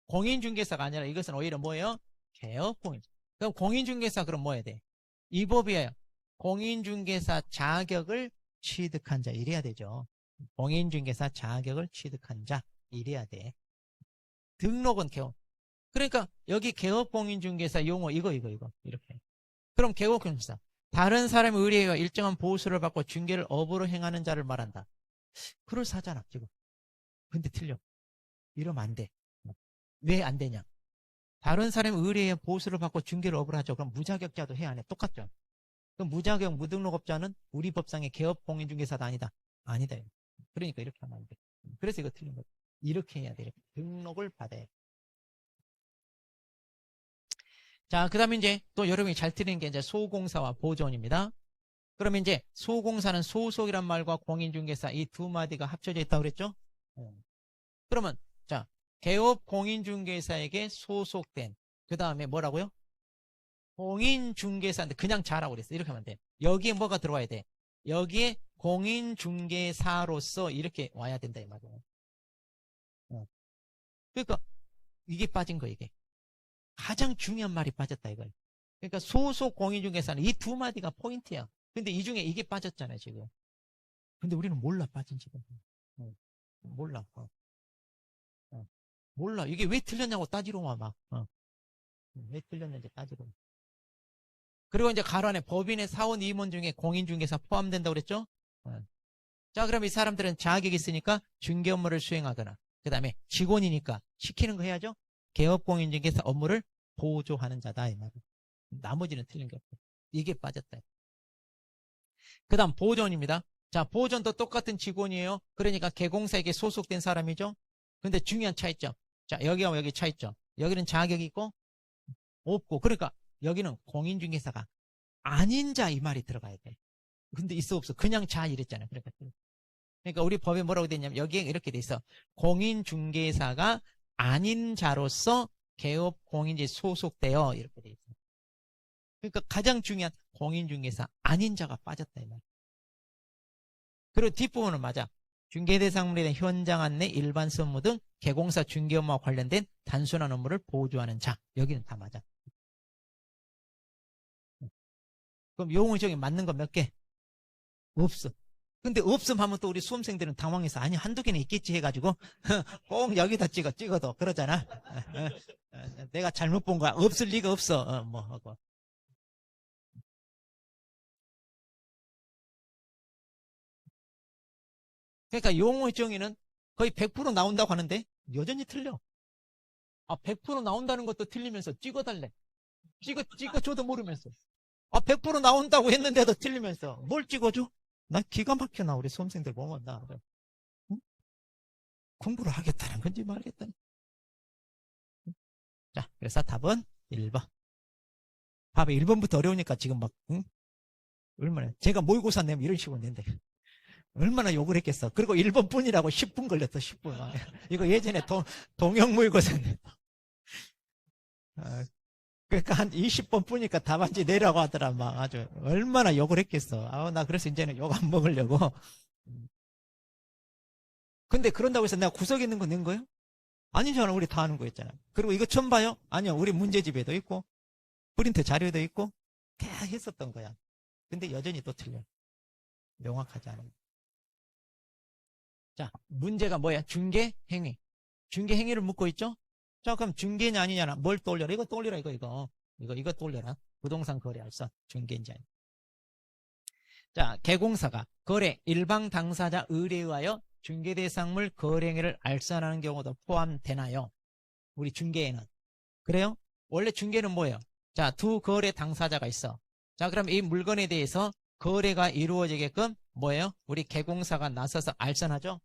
공인중개사가 아니라 이것은 오히려 뭐예요? 개업공인. 그럼 공인중개사 그럼 뭐 해야 돼? 이 법에 의하여 공인중개사 자격을 취득한 자 이래야 되죠. 공인중개사 자격을 취득한 자 이래야 돼. 등록은 개업. 그러니까 여기 개업공인중개사 용어 이거 이렇게. 그럼 개업공인중개사 다른 사람의 의뢰와 일정한 보수를 받고 중개를 업으로 행하는 자를 말한다. 그럴싸하잖아 지금. 근데 틀려. 이러면 안 돼. 왜 안 되냐? 다른 사람의 의뢰에 보수를 받고 중개를 업을 하죠. 그럼 무자격자도 해야 안 해? 똑같죠. 그럼 무자격 무등록업자는 우리 법상의 개업공인중개사도 아니다. 아니다. 그러니까 이렇게 하면 안 돼. 그래서 이거 틀린 거죠. 이렇게 해야 돼. 이렇게. 등록을 받아야 돼. 자, 그 다음에 이제 또 여러분이 잘 틀리는 게 이제 소공사와 보존입니다. 그러면 이제 소공사는 소속이란 말과 공인중개사 이 두 마디가 합쳐져 있다고 그랬죠? 그러면 자, 개업 공인중개사에게 소속된 그 다음에 뭐라고요? 공인중개사인데 그냥 자라고 그랬어. 이렇게 하면 돼. 여기에 뭐가 들어와야 돼? 여기에 공인중개사로서 이렇게 와야 된다 이 말이에요. 그러니까 이게 빠진 거 이게. 가장 중요한 말이 빠졌다 이걸. 그러니까 소속 공인중개사는 이 두 마디가 포인트야. 근데 이 중에 이게 빠졌잖아요 지금. 근데 우리는 몰라 빠진 지금. 몰라. 몰라. 이게 왜 틀렸냐고 따지러 와 막. 왜 틀렸는지 따지러 와. 그리고 이제 가로 안에 법인의 사원 임원 중에 공인중개사 포함된다고 그랬죠? 자, 그럼 이 사람들은 자격이 있으니까 중개 업무를 수행하거나 그 다음에 직원이니까 시키는 거 해야죠? 개업공인중개사 업무를 보조하는 자다 이 말이에요. 나머지는 틀린 게 없고 이게 빠졌다. 그 다음 보존입니다. 자, 보존도 똑같은 직원이에요. 그러니까 개공사에게 소속된 사람이죠. 근데 중요한 차이점. 자, 여기와 여기 차이점. 여기는 자격이 있고 없고 그러니까 여기는 공인중개사가 아닌 자 이 말이 들어가야 돼. 근데 있어 없어. 그냥 자 이랬잖아요. 그러니까 우리 법에 뭐라고 돼 있냐면 여기에 이렇게 돼 있어. 공인중개사가 아닌 자로서 개업공인지에 소속되어 이렇게 돼 있어. 그러니까 가장 중요한 공인중개사 아닌 자가 빠졌다 이 말. 그리고 뒷부분은 맞아. 중개대상물에 대한 현장 안내, 일반 선무 등 개공사 중개 업무와 관련된 단순한 업무를 보조하는 자. 여기는 다 맞아. 그럼 용어 중에 맞는 거 몇 개? 없어. 근데 없음 하면 또 우리 수험생들은 당황해서 아니 한두 개는 있겠지 해가지고 꼭 여기다 찍어도 그러잖아. 내가 잘못 본 거야. 없을 리가 없어. 뭐 하고. 그러니까 용어의 정의는 거의 100% 나온다고 하는데 여전히 틀려. 100% 나온다는 것도 틀리면서 찍어달래. 찍어줘도 모르면서. 100% 나온다고 했는데도 틀리면서 뭘 찍어줘? 나 기가 막혀. 우리 수험생들 보면 나 응? 공부를 하겠다는 건지 말겠다는. 자, 그래서 답은 1번. 봐봐, 1번부터 어려우니까 지금 막 응? 얼마나 제가 모의고사 내면 이런 식으로 낸대. 얼마나 욕을 했겠어. 그리고 1번 뿐이라고 10분 걸렸어. 10분. 이거 예전에 동영 모의고사 냈다. 그러니까 한 20번 뿐이니까 답안지 내라고 하더라. 막 아주 얼마나 욕을 했겠어. 나 그래서 이제는 욕 안 먹으려고. 근데 그런다고 해서 내가 구석에 있는 거 낸 거예요? 아니잖아. 우리 다 아는 거였잖아. 그리고 이거 처음 봐요? 아니요. 우리 문제집에도 있고 프린트 자료에도 있고 다 했었던 거야. 근데 여전히 또 틀려. 명확하지 않은. 자, 문제가 뭐야? 중개행위. 중개행위를 묻고 있죠? 자, 그럼 중개냐 아니냐나 뭘 떠올려라? 이거 떠올려라. 이거 떠올려라. 부동산 거래할서 중개인지 아니. 자, 개공사가 거래 일방 당사자 의뢰에 의하여 중개대상물 거래행위를 알선하는 경우도 포함되나요? 우리 중개에는. 그래요? 원래 중개는 뭐예요? 자, 두 거래 당사자가 있어. 자, 그럼 이 물건에 대해서 거래가 이루어지게끔 뭐예요? 우리 개공사가 나서서 알선하죠?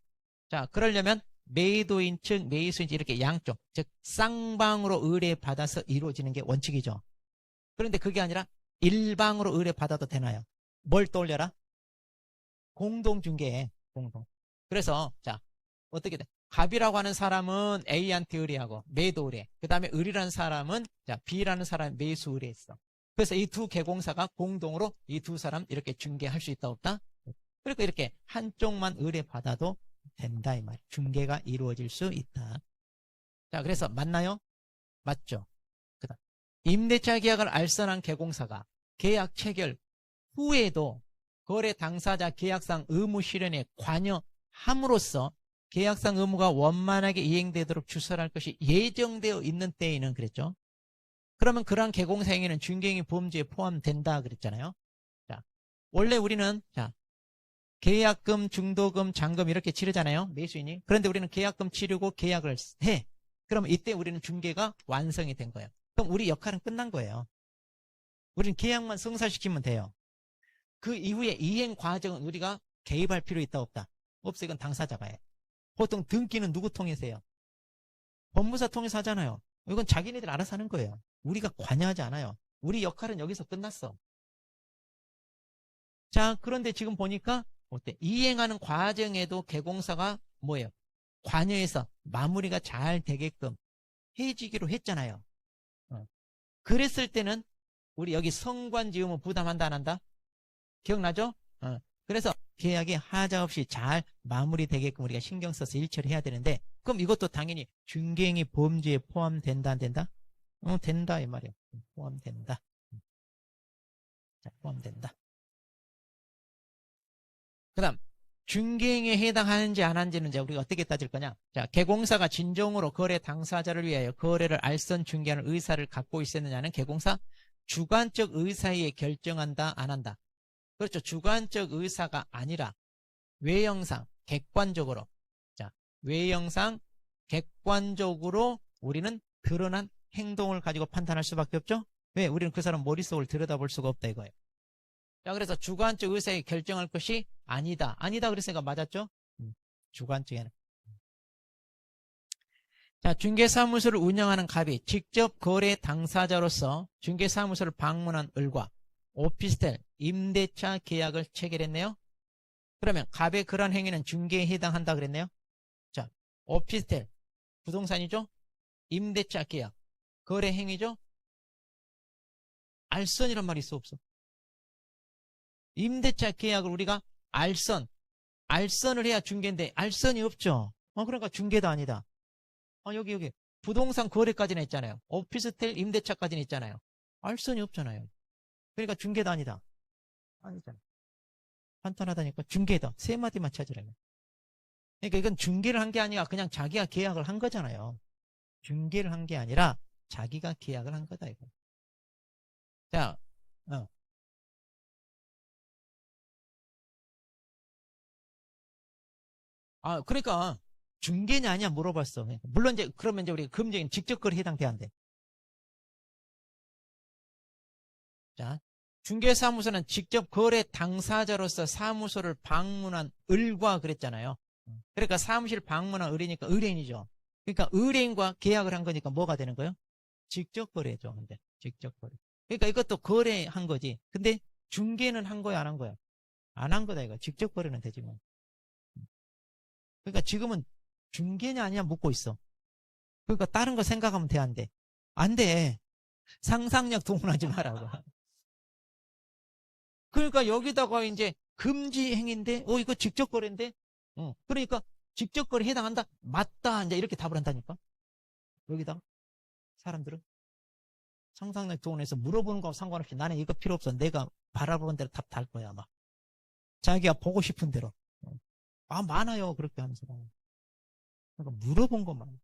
자, 그러려면 매도인 측, 매수인 측 이렇게 양쪽, 즉 쌍방으로 의뢰받아서 이루어지는 게 원칙이죠. 그런데 그게 아니라 일방으로 의뢰받아도 되나요? 뭘 떠올려라? 공동중개에 공동. 그래서 자, 어떻게 돼? 갑이라고 하는 사람은 A한테 의뢰하고 매도 의뢰. 그 다음에 을이라는 사람은 자, B라는 사람 매수 의뢰했어. 그래서 이 두 개공사가 공동으로 이 두 사람 이렇게 중개할 수 있다 없다? 그러니까 이렇게 한쪽만 의뢰받아도 된다 이 말. 중개가 이루어질 수 있다. 자, 그래서 맞나요? 맞죠. 그다음 임대차 계약을 알선한 개공사가 계약 체결 후에도 거래 당사자 계약상 의무 실현에 관여함으로써 계약상 의무가 원만하게 이행되도록 주설할 것이 예정되어 있는 때에는 그랬죠. 그러면 그러한 개공사 행위는 중개행위 범죄에 포함된다 그랬잖아요. 자, 원래 우리는 자, 계약금, 중도금, 잔금 이렇게 치르잖아요. 매수인이. 그런데 우리는 계약금 치르고 계약을 해. 그러면 이때 우리는 중개가 완성이 된 거예요. 그럼 우리 역할은 끝난 거예요. 우리는 계약만 성사시키면 돼요. 그 이후에 이행 과정은 우리가 개입할 필요 있다 없다? 없어. 이건 당사자가 해. 보통 등기는 누구 통해서 해요? 법무사 통해서 하잖아요. 이건 자기네들 알아서 하는 거예요. 우리가 관여하지 않아요. 우리 역할은 여기서 끝났어. 자, 그런데 지금 보니까 어때? 이행하는 과정에도 개공사가 뭐예요? 관여해서 마무리가 잘 되게끔 해주기로 했잖아요. 그랬을 때는 우리 여기 성관지음은 부담한다 안 한다? 기억나죠? 그래서 계약이 하자 없이 잘 마무리되게끔 우리가 신경 써서 일처리 해야 되는데 그럼 이것도 당연히 중개행위 범죄에 포함된다 안 된다? 된다 이 말이에요. 포함된다. 자, 포함된다. 그 다음 중개행위에 해당하는지 안 하는지는 이제 우리가 어떻게 따질 거냐. 자, 개공사가 진정으로 거래 당사자를 위하여 거래를 알선 중개하는 의사를 갖고 있었느냐는 개공사 주관적 의사에 결정한다 안 한다. 그렇죠. 주관적 의사가 아니라 외형상 객관적으로 자, 외형상 객관적으로 우리는 드러난 행동을 가지고 판단할 수밖에 없죠. 왜? 우리는 그 사람 머릿속을 들여다볼 수가 없다 이거예요. 자, 그래서 주관적 의사에 결정할 것이 아니다. 아니다 그랬으니까 맞았죠? 주관적에는. 자, 중개사무소를 운영하는 갑이 직접 거래 당사자로서 중개사무소를 방문한 을과 오피스텔 임대차 계약을 체결했네요. 그러면 갑의 그런 행위는 중개에 해당한다 그랬네요. 자, 오피스텔 부동산이죠. 임대차 계약 거래 행위죠. 알선이란 말이 있어 없어? 임대차 계약을 우리가 알선을 해야 중개인데 알선이 없죠. 그러니까 중개도 아니다. 여기 부동산 거래까지는 했잖아요. 오피스텔 임대차까지는 했잖아요. 알선이 없잖아요. 그러니까 중개도 아니다. 아니잖아. 간단하다니까 중개다. 세 마디만 찾으라면. 그러니까 이건 중개를 한 게 아니라 그냥 자기가 계약을 한 거잖아요. 중개를 한 게 아니라 자기가 계약을 한 거다 이거. 자, 그러니까 중개냐 아니야 물어봤어. 그러니까 물론 이제 그러면 이제 우리가 금전적인 직접거래 해당돼야 안 돼. 자, 중개사무소는 직접 거래 당사자로서 사무소를 방문한 을과 그랬잖아요. 그러니까 사무실 방문한 을이니까 의뢰인이죠. 그러니까 의뢰인과 계약을 한 거니까 뭐가 되는 거예요? 직접 거래죠. 근데 직접 거래. 그러니까 이것도 거래한 거지. 근데 중개는 한 거야 안 한 거야? 안 한 거다 이거. 직접 거래는 되지 뭐. 그러니까 지금은 중개냐 아니냐 묻고 있어. 그러니까 다른 거 생각하면 돼 안 돼? 안 돼. 상상력 동원하지 말라고. 그러니까 여기다가 이제 금지 행위인데 이거 직접 거래인데 그러니까 직접 거래 해당한다? 맞다. 이제 이렇게 답을 한다니까. 여기다가 사람들은 상상력 동원해서 물어보는 거하고 상관없이 나는 이거 필요 없어. 내가 바라보는 대로 답 달 거야 아마. 자기가 보고 싶은 대로. 많아요. 그렇게 하면서. 그러니까 물어본 것만.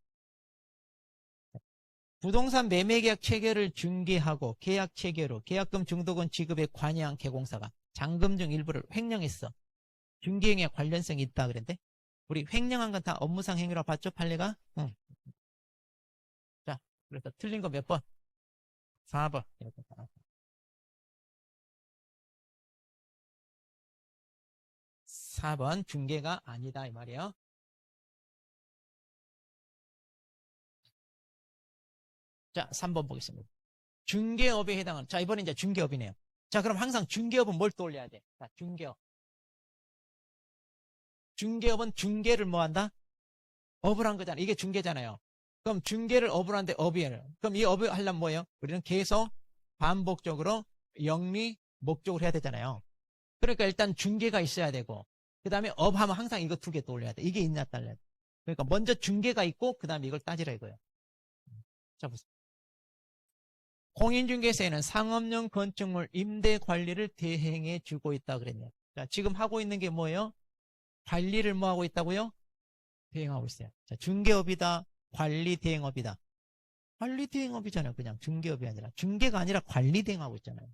부동산 매매계약 체결을 중개하고 계약 체결 후 계약금 중도금 지급에 관여한 개공사가 잔금 중 일부를 횡령했어. 중개행위에 관련성이 있다 그랬는데 우리 횡령한 건 다 업무상 행위라고 봤죠? 판례가? 응. 자, 그래서 틀린 거 몇 번? 4번. 4번 중개가 아니다 이 말이에요. 자, 3번 보겠습니다. 중개업에 해당하는, 자, 이번에 이제 중개업이네요. 자, 그럼 항상 중개업은 뭘 떠올려야 돼? 자, 중개업. 중개업은 중개를 뭐 한다? 업을 한 거잖아. 이게 중개잖아요. 그럼 중개를 업을 하는데 업이에요. 그럼 이 업을 하려면 뭐예요? 우리는 계속 반복적으로 영리 목적으로 해야 되잖아요. 그러니까 일단 중개가 있어야 되고, 그 다음에 업하면 항상 이거 두 개 떠올려야 돼. 이게 있냐 딸려야 돼. 그러니까 먼저 중개가 있고, 그 다음에 이걸 따지라 이거예요. 자, 보세요. 공인중개사에는 상업용 건축물 임대 관리를 대행해 주고 있다 그랬네요. 자, 지금 하고 있는 게 뭐예요? 관리를 뭐 하고 있다고요? 대행하고 있어요. 자, 중개업이다, 관리 대행업이다. 관리 대행업이잖아요. 그냥 중개업이 아니라. 중개가 아니라 관리 대행하고 있잖아요.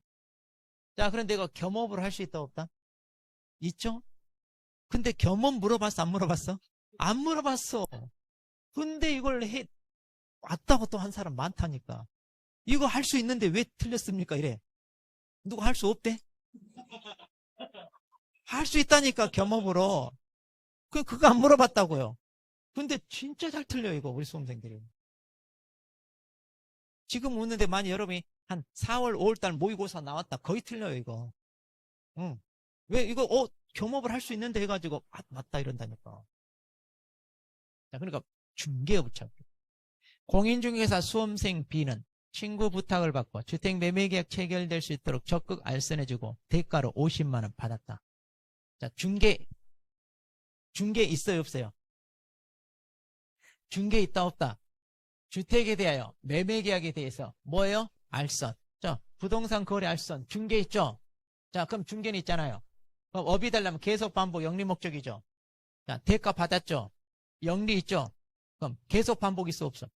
자, 그런데 이거 겸업을 할 수 있다 없다? 있죠? 근데 겸업 물어봤어? 안 물어봤어? 안 물어봤어. 근데 이걸 왔다고 또 한 사람 많다니까. 이거 할 수 있는데 왜 틀렸습니까? 이래. 누가 할 수 없대? 할 수 있다니까, 겸업으로. 그거 안 물어봤다고요. 근데 진짜 잘 틀려요, 이거, 우리 수험생들이. 지금 오는데 만약 여러분이 한 4월, 5월달 모의고사 나왔다. 거의 틀려요, 이거. 응. 왜 이거, 겸업을 할 수 있는데 해가지고, 맞다, 이런다니까. 자, 그러니까 중개업을 찾고. 공인중개사 수험생 B는 친구 부탁을 받고 주택 매매계약 체결될 수 있도록 적극 알선해주고 대가로 50만 원 받았다. 자, 중개 있어요, 없어요? 중개 있다, 없다? 주택에 대하여 매매계약에 대해서 뭐예요? 알선. 자, 부동산 거래 알선. 중개 있죠? 자, 그럼 중개는 있잖아요. 그럼 업이 되려면 계속 반복 영리 목적이죠. 자, 대가 받았죠? 영리 있죠? 그럼 계속 반복 있어, 없어?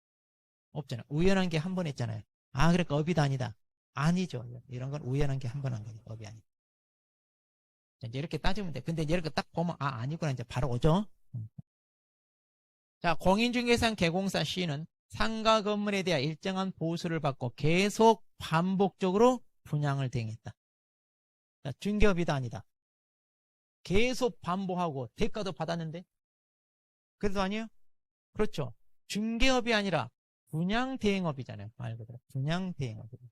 없잖아. 우연한 게 한 번 했잖아요. 아, 그러니까 업이다 아니다. 아니죠. 이런 건 우연한 게 한 번 한 거니까 업이 아니다. 이제 이렇게 따지면 돼. 근데 이렇게 딱 보면 아니구나 이제 바로 오죠. 자, 공인중개사 개공사 C는 상가 건물에 대한 일정한 보수를 받고 계속 반복적으로 분양을 대행했다. 자, 중개업이다 아니다. 계속 반복하고 대가도 받았는데 그래도 아니에요? 그렇죠. 중개업이 아니라 분양 대행업이잖아요. 말 그대로 분양 대행업이에요.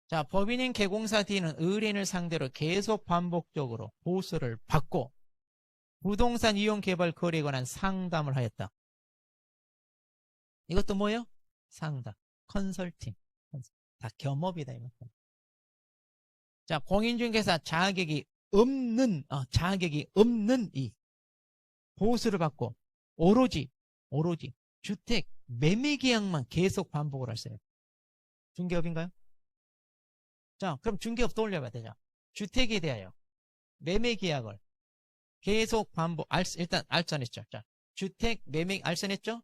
자, 법인인 개공사 D는 의뢰인을 상대로 계속 반복적으로 보수를 받고 부동산 이용 개발 거래에 관한 상담을 하였다. 이것도 뭐예요? 상담, 컨설팅. 다 겸업이다 이만큼. 자, 공인중개사 자격이 없는 이 보수를 받고 오로지 주택 매매 계약만 계속 반복을 하세요. 중개업인가요? 자, 그럼 중개업 떠올려봐야 되죠. 주택에 대하여 매매 계약을 계속 반복, 일단 알선했죠. 자, 주택 매매 알선했죠?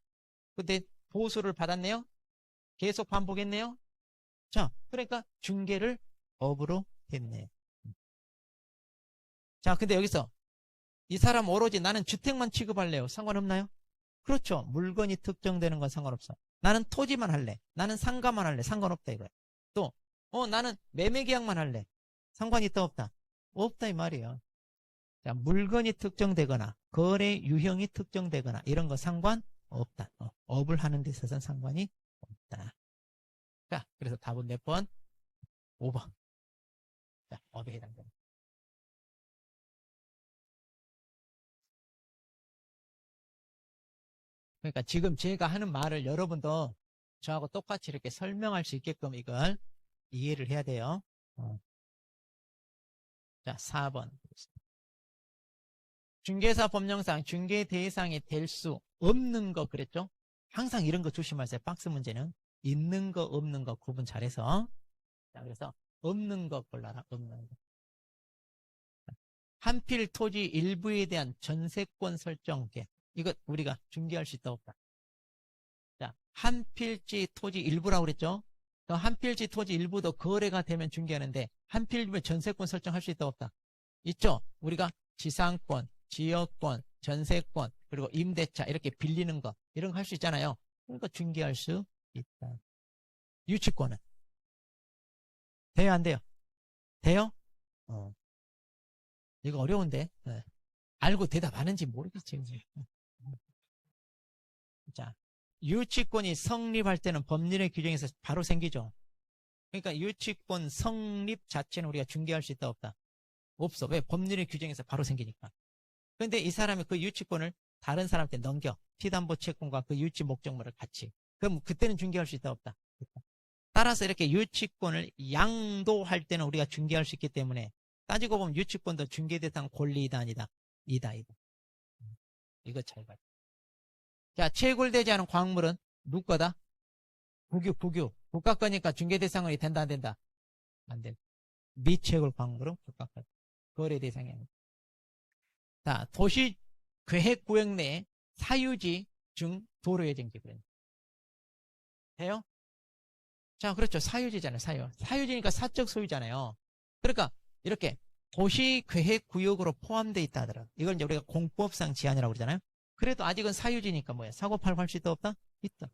근데 보수를 받았네요? 계속 반복했네요? 자, 그러니까 중개를 업으로 했네요. 자, 근데 여기서 이 사람 오로지 나는 주택만 취급할래요. 상관없나요? 그렇죠. 물건이 특정되는 건 상관없어. 나는 토지만 할래. 나는 상가만 할래. 상관없다 이거야. 또 나는 매매 계약만 할래. 상관이 있다 없다? 없다 이 말이에요. 자, 물건이 특정되거나 거래 유형이 특정되거나 이런 거 상관없다. 업을 하는 데 있어서는 상관이 없다. 자, 그래서 답은 몇 번? 5번. 자, 업에 해당됩니다. 그러니까 지금 제가 하는 말을 여러분도 저하고 똑같이 이렇게 설명할 수 있게끔 이걸 이해를 해야 돼요. 자, 4번. 중개사 법령상 중개 대상이 될 수 없는 거 그랬죠? 항상 이런 거 조심하세요. 박스 문제는 있는 거 없는 거 구분 잘해서. 자, 그래서 없는 거 골라라. 없는 거. 한필 토지 일부에 대한 전세권 설정権. 이거 우리가 중개할 수 있다 없다? 자, 한필지 토지 일부라고 그랬죠? 한필지 토지 일부도 거래가 되면 중개하는데 한필지면 전세권 설정할 수 있다 없다? 있죠? 우리가 지상권, 지역권, 전세권, 그리고 임대차 이렇게 빌리는 거 이런 거 할 수 있잖아요. 그러니까 중개할 수 있다. 유치권은 돼요, 안 돼요? 돼요? 이거 어려운데. 네. 알고 대답하는지 모르겠지. 자, 유치권이 성립할 때는 법률의 규정에서 바로 생기죠. 그러니까 유치권 성립 자체는 우리가 중개할 수 있다 없다? 없어. 왜? 법률의 규정에서 바로 생기니까. 그런데 이 사람이 그 유치권을 다른 사람한테 넘겨. 피담보 채권과 그 유치 목적물을 같이. 그럼 그때는 중개할 수 있다 없다? 따라서 이렇게 유치권을 양도할 때는 우리가 중개할 수 있기 때문에 따지고 보면 유치권도 중개대상 권리이다 아니다? 이다. 이거 잘 봐요. 자, 채굴되지 않은 광물은 누구 거다? 국유. 국가 거니까 중개대상이 된다 안 된다? 안 된다. 미채굴 광물은 국가 거. 거래 대상이 아니다. 자, 도시 계획 구역 내 사유지 중 도로의 정지. 돼요? 자, 그렇죠. 사유지잖아요. 사유지니까 사적 소유잖아요. 그러니까 이렇게 도시 계획 구역으로 포함되어 있다 하더라고요. 이걸 이제 우리가 공법상 제한이라고 그러잖아요. 그래도 아직은 사유지니까 뭐야? 사고 팔고 할 수 있다 없다? 있다.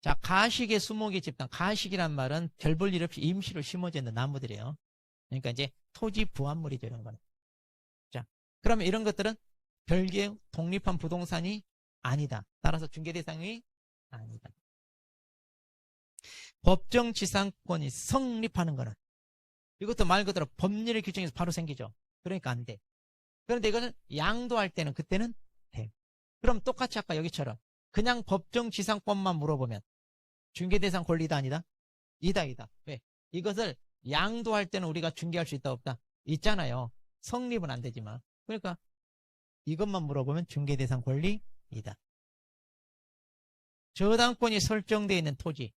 자, 가식의 수목의 집단. 가식이란 말은 별 볼 일 없이 임시로 심어져 있는 나무들이에요. 그러니까 이제 토지 부합물이죠, 이런 거는. 자, 그러면 이런 것들은 별개의 독립한 부동산이 아니다. 따라서 중개 대상이 아니다. 법정 지상권이 성립하는 거는 이것도 말 그대로 법률의 규정에서 바로 생기죠. 그러니까 안 돼. 그런데 이거는 양도할 때는 그때는 돼. 그럼 똑같이 아까 여기처럼 그냥 법정 지상권만 물어보면 중개대상 권리다 아니다? 이다. 왜? 이것을 양도할 때는 우리가 중개할 수 있다 없다? 있잖아요. 성립은 안 되지만. 그러니까 이것만 물어보면 중개대상 권리이다. 저당권이 설정되어 있는 토지.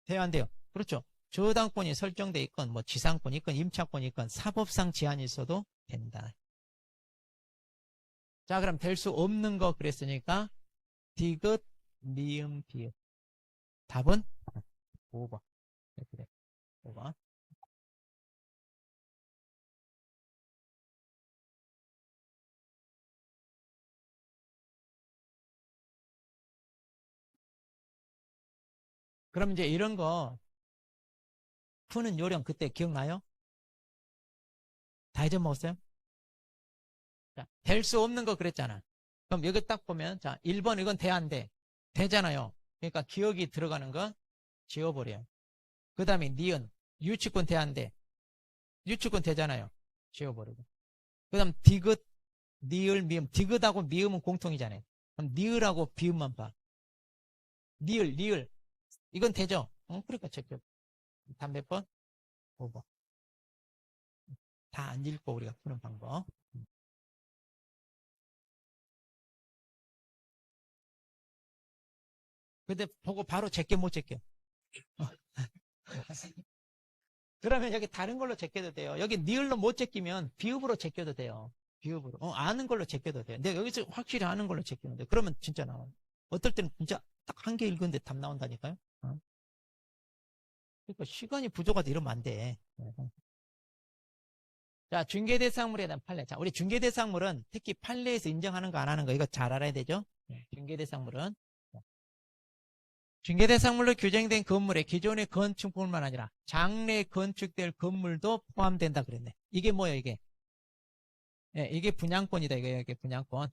돼요 안 돼요? 그렇죠. 저당권이 설정되어 있건 뭐 지상권이 있건 임차권이 있건 사법상 제한이 있어도 된다. 자, 그럼 될 수 없는 거 그랬으니까 디귿, 미음, 비읍. 답은 5번. 이렇게 돼. 5번. 그럼 이제 이런 거 푸는 요령 그때 기억나요? 다 잊어먹었어요? 자, 될 수 없는 거 그랬잖아. 그럼 여기 딱 보면 자, 1번 이건 돼 안 돼? 되잖아요. 그러니까 기억이 들어가는 건 지워버려요. 그 다음에 니은 유치권 돼 안 돼? 유치권 되잖아요. 지워버리고. 그 다음 디귿, 니을, 미음. 디귿하고 미음은 공통이잖아요. 그럼 니을하고 비음만 봐. 니을. 이건 되죠? 그러니까 체크. 답 몇 번? 5번. 다 안 읽고 우리가 푸는 방법. 근데 보고 바로 제껴 못 제껴. 그러면 여기 다른 걸로 제껴도 돼요. 여기 니을로 못 제끼면 비읍으로 제껴도 돼요. 비읍으로. 아는 걸로 제껴도 돼요. 근데 여기서 확실히 아는 걸로 제끼면 돼요. 그러면 진짜 나와요. 어떨 때는 진짜 딱 한 개 읽었는데 답 나온다니까요. 그러니까 시간이 부족하다 이러면 안 돼. 자, 중개대상물에 대한 판례. 자, 우리 중개대상물은 특히 판례에서 인정하는 거 안 하는 거 이거 잘 알아야 되죠? 중개대상물은 중개대상물로 규정된 건물에 기존의 건축물만 아니라 장래 건축될 건물도 포함된다 그랬네. 이게 뭐예요, 이게? 이게 분양권이다, 이게 분양권.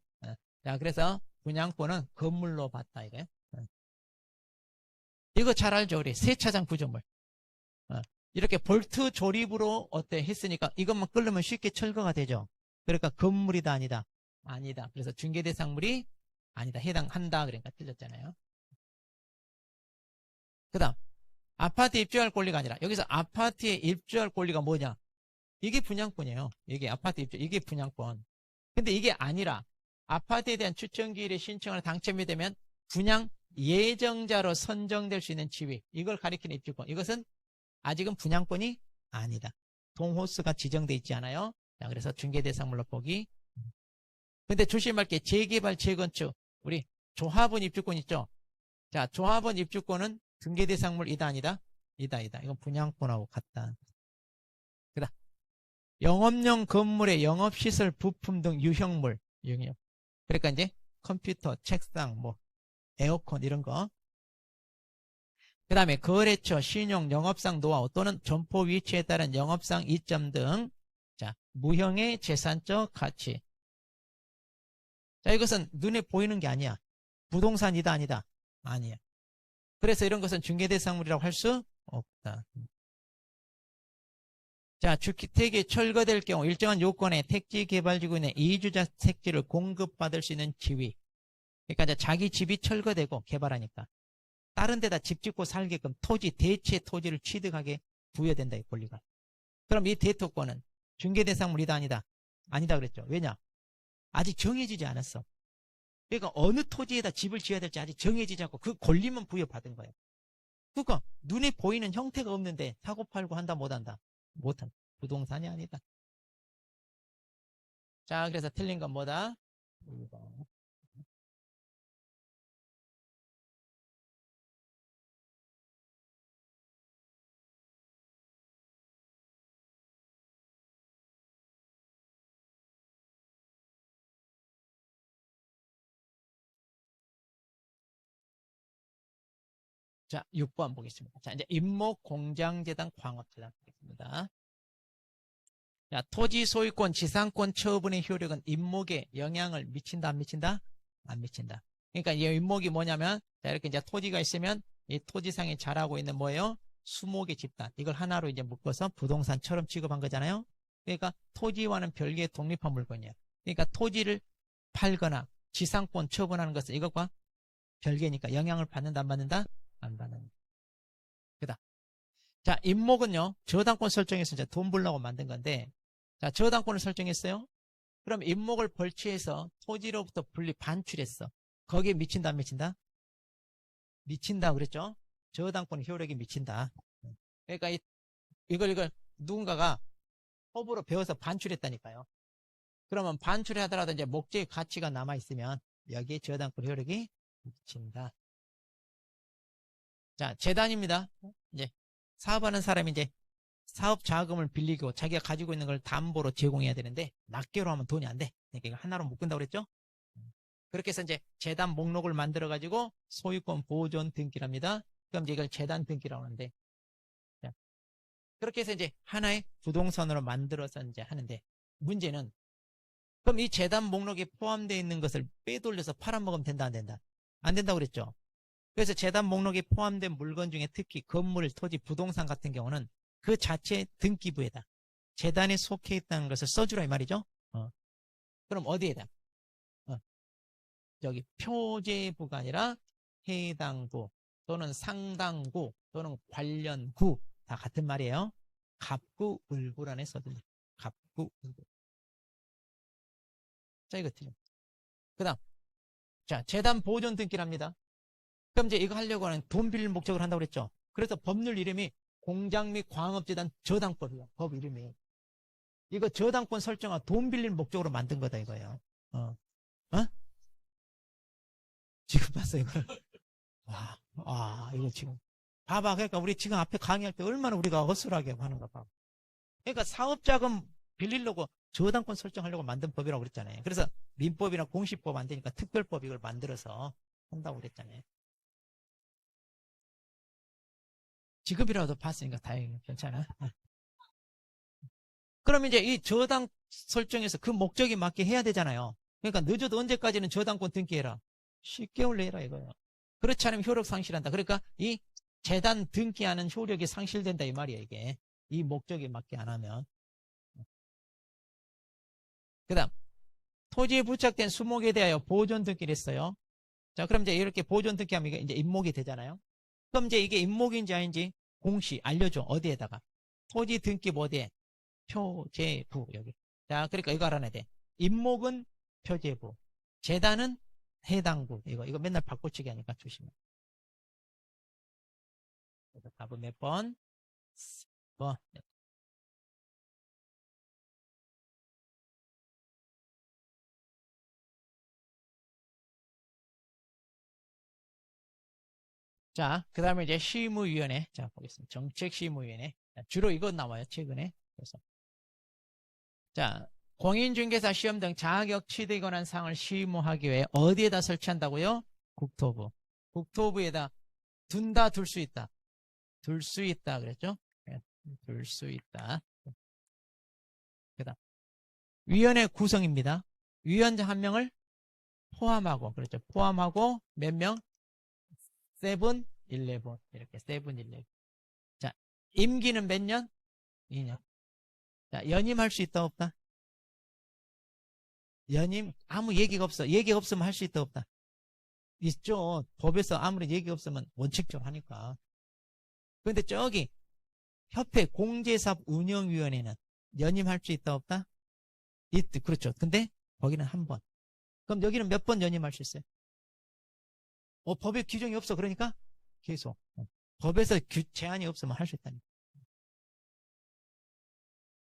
자, 그래서 분양권은 건물로 봤다, 이게. 이거 잘 알죠, 우리 세차장 구조물. 이렇게 볼트 조립으로 했으니까 이것만 끌려면 쉽게 철거가 되죠. 그러니까 건물이다 아니다? 아니다. 그래서 중개대상물이 아니다. 해당한다. 그러니까 틀렸잖아요. 그 다음 아파트에 입주할 권리가 아니라 여기서 아파트에 입주할 권리가 뭐냐? 이게 분양권이에요. 이게 아파트 입주, 이게 분양권. 근데 이게 아니라 아파트에 대한 추천기일에 신청을 당첨이 되면 분양 예정자로 선정될 수 있는 지위. 이걸 가리키는 입주권. 이것은 아직은 분양권이 아니다. 동호수가 지정돼 있지 않아요. 자, 그래서 중개대상물로 보기. 근데 조심할 게 재개발, 재건축. 우리 조합원 입주권 있죠? 자, 조합원 입주권은 중개대상물 이다 아니다? 이다. 이건 분양권하고 같다. 그다음 영업용 건물의 영업시설 부품 등 유형물. 유형. 그러니까 이제 컴퓨터, 책상, 뭐 에어컨 이런 거. 그 다음에 거래처, 신용, 영업상 노하우 또는 점포 위치에 따른 영업상 이점 등. 자, 무형의 재산적 가치. 자, 이것은 눈에 보이는 게 아니야. 부동산이다 아니다? 아니야. 그래서 이런 것은 중개대상물이라고 할 수 없다. 자, 주택이 철거될 경우 일정한 요건에 택지개발지구인의 이주자 택지를 공급받을 수 있는 지위. 그러니까 이제 자기 집이 철거되고 개발하니까 다른 데다 집 짓고 살게끔 토지, 대체 토지를 취득하게 부여된다, 이 권리가. 그럼 이 대토권은 중개대상물이다 아니다? 아니다 그랬죠. 왜냐? 아직 정해지지 않았어. 그러니까 어느 토지에다 집을 지어야 될지 아직 정해지지 않고 그 권리만 부여받은 거예요. 그러니까 눈에 보이는 형태가 없는데 사고 팔고 한다 못한다? 못한다. 부동산이 아니다. 자, 그래서 틀린 건 뭐다? 1번. 자, 6번 보겠습니다. 자, 이제 임목 공장재단 광업재단 보겠습니다. 자, 토지 소유권, 지상권 처분의 효력은 임목에 영향을 미친다, 안 미친다? 안 미친다. 그러니까 이 임목이 뭐냐면, 자, 이렇게 이제 토지가 있으면 이 토지상에 자라고 있는 뭐예요? 수목의 집단. 이걸 하나로 이제 묶어서 부동산처럼 취급한 거잖아요. 그러니까 토지와는 별개의 독립한 물건이에요. 그러니까 토지를 팔거나 지상권 처분하는 것은 이것과 별개니까 영향을 받는다, 안 받는다? 안 받는다. 그다. 자, 임목은요, 저당권 설정해서 이제 돈 벌려고 만든 건데, 자, 저당권을 설정했어요. 그럼 임목을 벌취해서 토지로부터 분리 반출했어. 거기에 미친다, 안 미친다? 미친다, 그랬죠? 저당권 효력이 미친다. 그러니까 이걸 누군가가 호불호 배워서 반출했다니까요. 그러면 반출을 하더라도 이제 목적의 가치가 남아있으면 여기에 저당권 효력이 미친다. 자, 재단입니다. 이제 사업하는 사람이 이제 사업 자금을 빌리고 자기가 가지고 있는 걸 담보로 제공해야 되는데 낱개로 하면 돈이 안 돼. 그러니까 이거 하나로 묶은다고 그랬죠? 그렇게 해서 이제 재단 목록을 만들어 가지고 소유권 보존 등기랍니다. 그럼 이제 이걸 재단 등기라고 하는데, 자, 그렇게 해서 이제 하나의 부동산으로 만들어서 이제 하는데, 문제는 그럼 이 재단 목록에 포함되어 있는 것을 빼돌려서 팔아먹으면 된다 안 된다? 안 된다고 그랬죠? 그래서 재단 목록에 포함된 물건 중에 특히 건물, 토지, 부동산 같은 경우는 그 자체 등기부에다 재단에 속해 있다는 것을 써주라 이 말이죠. 그럼 어디에다? 여기 표제부가 아니라 해당부 또는 상당구 또는 관련구 다 같은 말이에요. 갑구, 을구 안에 써줍니다. 갑구, 을구. 자, 이거 틀려. 그 다음, 자, 재단 보존 등기랍니다. 그럼 이제 이거 하려고 하는 돈 빌릴 목적으로 한다고 그랬죠. 그래서 법률 이름이 공장 및 광업재단 저당법이야. 법 이름이. 이거 저당권 설정한 돈 빌릴 목적으로 만든 거다 이거예요. 어? 어? 지금 봤어요 이걸. 와, 이거 지금. 봐봐. 그러니까 우리 지금 앞에 강의할 때 얼마나 우리가 허술하게 하는가 봐. 그러니까 사업자금 빌리려고 저당권 설정하려고 만든 법이라고 그랬잖아요. 그래서 민법이나 공시법 안 되니까 특별법 이걸 만들어서 한다고 그랬잖아요. 지금이라도 봤으니까 다행히 괜찮아. 그럼 이제 이 저당 설정에서 그 목적에 맞게 해야 되잖아요. 그러니까 늦어도 언제까지는 저당권 등기해라. 10개월 내라 이거예요. 그렇지 않으면 효력 상실한다. 그러니까 이 재단 등기하는 효력이 상실된다 이 말이에요 이게. 이 목적에 맞게 안 하면. 그 다음 토지에 부착된 수목에 대하여 보존 등기를 했어요. 자, 그럼 이제 이렇게 보존 등기하면 이게 이제 임목이 되잖아요. 그럼 이제 이게 임목인지 아닌지 공시 알려줘. 어디에다가? 토지 등기부 어디에? 표제부 여기. 자, 그러니까 이거 알아내야 돼. 임목은 표제부, 재단은 해당부. 이거 맨날 바꿔치기 하니까 조심해. 그래서 답은 몇 번? 번. 자, 그 다음에 이제 시무위원회. 자, 보겠습니다. 정책시무위원회. 주로 이거 나와요, 최근에. 그래서 자, 공인중개사 시험 등 자격 취득에 관한 사항을 시무하기 위해 어디에다 설치한다고요? 국토부. 국토부에다 둔다, 둘 수 있다. 둘 수 있다 그랬죠? 둘 수 있다. 그다음 위원회 구성입니다. 위원장 한 명을 포함하고, 그렇죠? 포함하고 몇 명? 7, 11 이렇게 7, 11. 자, 임기는 몇 년? 2년. 자, 연임할 수 있다 없다? 연임 아무 얘기가 없어. 얘기가 없으면 할 수 있다 없다? 있죠. 법에서 아무리 얘기가 없으면 원칙적으로 하니까. 그런데 저기 협회 공제사업 운영위원회는 연임할 수 있다 없다? 그렇죠. 근데 거기는 한 번. 그럼 여기는 몇 번 연임할 수 있어요? 법에 규정이 없어. 그러니까 계속. 법에서 제한이 없으면 할 수 있다니.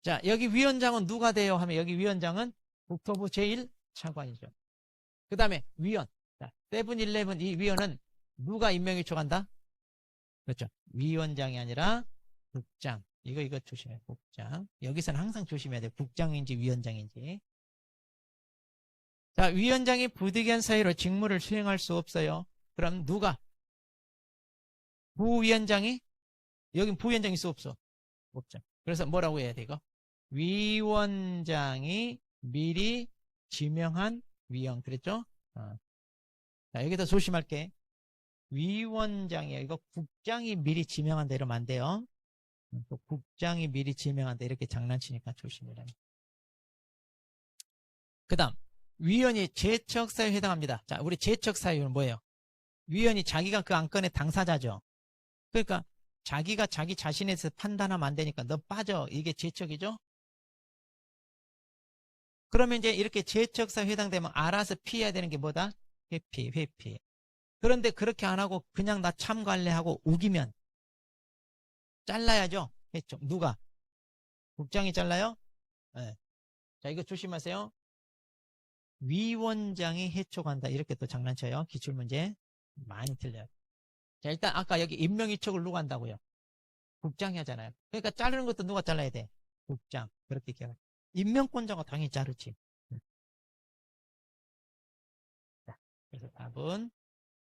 자, 여기 위원장은 누가 돼요? 하면 여기 위원장은 국토부 제1차관이죠. 그 다음에 위원. 자, 세븐일레븐 이 위원은 누가 임명 요청한다? 그렇죠. 위원장이 아니라 국장. 이거 조심해요. 국장. 여기서는 항상 조심해야 돼요. 국장인지 위원장인지. 자, 위원장이 부득이한 사유로 직무를 수행할 수 없어요. 그럼 누가? 부위원장이? 여긴 부위원장이 있어 없어? 없죠. 그래서 뭐라고 해야 돼 이거? 위원장이 미리 지명한 위원. 그랬죠? 자, 여기다 조심할게. 위원장이에요. 이거 국장이 미리 지명한다 이러면 안 돼요. 또 국장이 미리 지명한다 이렇게 장난치니까 조심해라. 그 다음 위원이 제척사유에 해당합니다. 자, 우리 제척사유는 뭐예요? 위원이 자기가 그 안건의 당사자죠. 그러니까 자기가 자기 자신에서 판단하면 안 되니까 너 빠져. 이게 제척이죠? 그러면 이제 이렇게 제척사유에 해당되면 알아서 피해야 되는 게 뭐다? 회피. 그런데 그렇게 안 하고 그냥 나 참관래 하고 우기면 잘라야죠. 했죠. 누가? 국장이 잘라요? 네. 자, 이거 조심하세요. 위원장이 해촉한다. 이렇게 또 장난쳐요. 기출문제. 많이 틀려요. 자, 일단 아까 여기 임명위촉을 누가 한다고요? 국장이 하잖아요. 그러니까 자르는 것도 누가 잘라야 돼? 국장. 그렇게 기억해요. 임명권자가 당연히 자르지. 자, 그래서 답은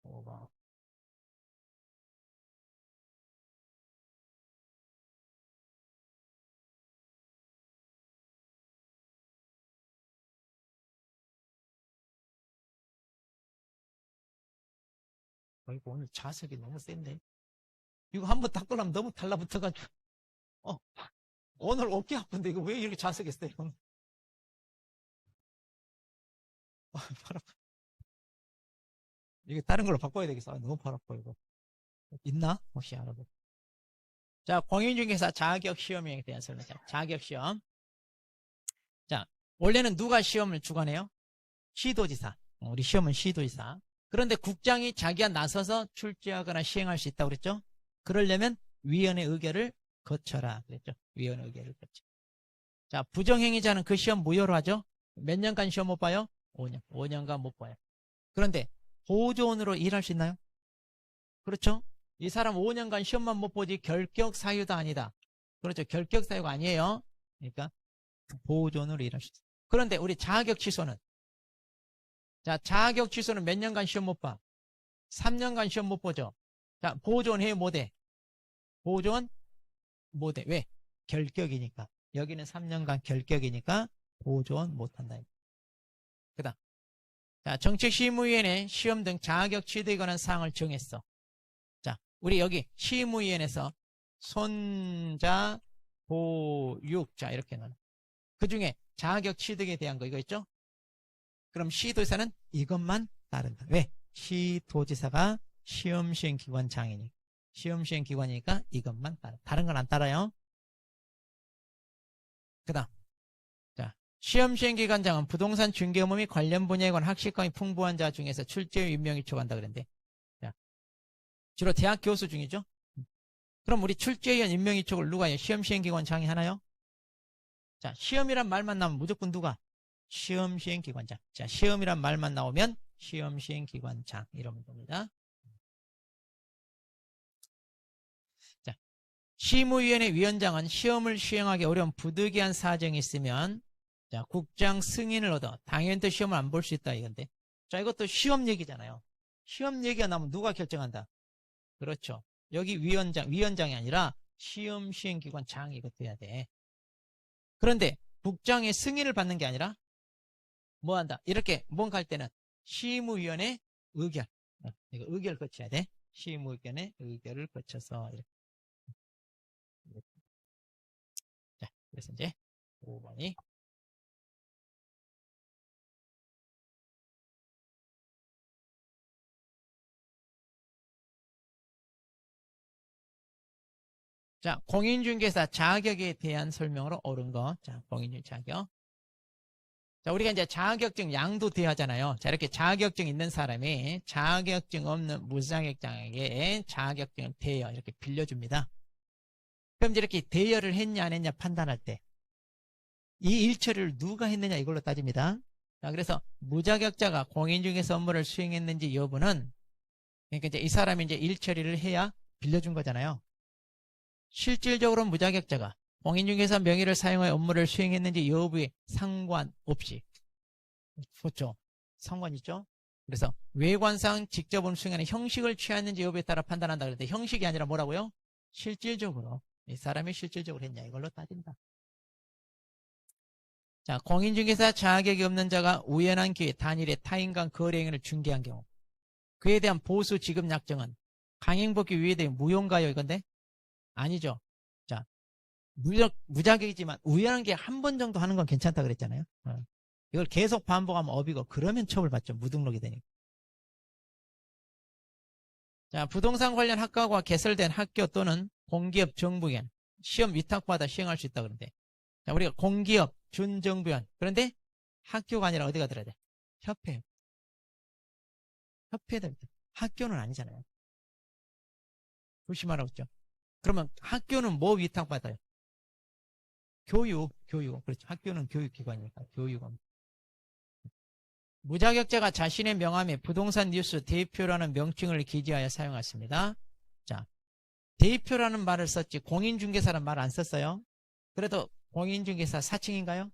5번. 이거 오늘 자석이 너무 센데. 이거 한번 닦으려면 너무 달라붙어가지고. 오늘 어깨 아픈데 이거 왜 이렇게 자석이 세요? 팔 아파. 이게 다른 걸로 바꿔야 되겠어. 너무 팔 아파 이거. 있나? 혹시 알아보. 자, 공인중개사 자격시험에 대한 설명. 자격시험. 자, 원래는 누가 시험을 주관해요? 시도지사. 우리 시험은 시도지사. 그런데 국장이 자기가 나서서 출제하거나 시행할 수 있다고 그랬죠? 그러려면 위원회 의결을 거쳐라. 그랬죠? 위원회 의결을 거쳐. 자, 부정행위자는 그 시험 무효로 하죠? 몇 년간 시험 못 봐요? 5년. 5년간 못 봐요. 그런데 보조원으로 일할 수 있나요? 그렇죠? 이 사람 5년간 시험만 못 보지 결격 사유도 아니다. 그렇죠? 결격 사유가 아니에요. 그러니까 보조원으로 일할 수 있어요. 그런데 우리 자격 취소는? 자, 자격 취소는 몇 년간 시험 못 봐? 3년간 시험 못 보죠? 자, 보조원 해요, 못 해? 보조원 못 해. 왜? 결격이니까. 여기는 3년간 결격이니까 보조원 못 한다. 그 다음. 자, 정책시무위원회 시험 등 자격 취득에 관한 사항을 정했어. 자, 우리 여기 시무위원회에서 손자, 보육, 자, 이렇게 나눠. 그 중에 자격 취득에 대한 거 이거 있죠? 그럼 시도지사는 이것만 따른다. 왜? 시도지사가 시험시행기관장이니. 시험시행기관이니까 이것만 따라. 다른 건 안 따라요. 그 다음. 자, 시험시행기관장은 부동산 중개업무 및 관련 분야에 관한 학식감이 풍부한 자 중에서 출제 임명이 요청한다 그랬는데. 자, 주로 대학 교수 중이죠? 그럼 우리 출제위원 임명이 요청을 누가 해요? 시험시행기관장이 하나요? 자, 시험이란 말만 나오면 무조건 누가? 시험시행기관장. 자, 시험이란 말만 나오면 시험시행기관장 이러면 됩니다. 자, 시무위원회 위원장은 시험을 시행하기 어려운 부득이한 사정이 있으면 자, 국장 승인을 얻어. 당연히 또 시험을 안 볼 수 있다 이건데. 자, 이것도 시험 얘기잖아요. 시험 얘기가 나면 누가 결정한다? 그렇죠. 여기 위원장이 아니라 시험 시행기관 장 이것도 해야 돼. 그런데 국장의 승인을 받는 게 아니라 뭐 한다? 이렇게 뭔가 할 때는 시무위원회 의결. 이거 의결 거쳐야 돼. 시무위원회 의결을 거쳐서 이렇게. 자, 그래서 이제 5번이 자, 공인중개사 자격에 대한 설명으로 옳은 거. 자, 공인중개사 자격. 자, 우리가 이제 자격증 양도 대하잖아요. 자, 이렇게 자격증 있는 사람이 자격증 없는 무자격자에게 자격증을 대여 이렇게 빌려줍니다. 그럼 이제 이렇게 대여를 했냐 안 했냐 판단할 때 이 일처리를 누가 했느냐 이걸로 따집니다. 자, 그래서 무자격자가 공인중개사 업무를 수행했는지 여부는 그러니까 이제 이 사람이 이제 일처리를 해야 빌려준 거잖아요. 실질적으로 무자격자가 공인중개사 명의를 사용하여 업무를 수행했는지 여부에 상관없이. 그렇죠. 상관 있죠. 그래서 외관상 직접 수행하는 형식을 취했는지 여부에 따라 판단한다. 그런데 형식이 아니라 뭐라고요? 실질적으로. 이 사람이 실질적으로 했냐 이걸로 따진다. 자, 공인중개사 자격이 없는 자가 우연한 기회 단일에 타인 간 거래 행위를 중개한 경우 그에 대한 보수 지급 약정은 강행법규 위에 대해 무효인가요 이건데? 아니죠. 자, 무자격이지만 우연한 게 한 번 정도 하는 건 괜찮다 그랬잖아요. 이걸 계속 반복하면 업이고 그러면 처벌받죠. 무등록이 되니까. 자, 부동산 관련 학과가 개설된 학교 또는 공기업 정부기관 시험 위탁받아 시행할 수 있다 그런데 자, 우리가 공기업 준정부기관 그런데 학교가 아니라 어디가 들어야 돼? 협회. 협회됩니다. 학교는 아니잖아요. 조심하라고 했죠. 그러면 학교는 뭐 위탁받아요? 교육. 그렇죠. 학교는 교육기관이니까 교육원. 무자격자가 자신의 명함에 부동산 뉴스 대표라는 명칭을 기재하여 사용했습니다. 자, 대표라는 말을 썼지 공인중개사라는 말 안 썼어요. 그래도 공인중개사 사칭인가요?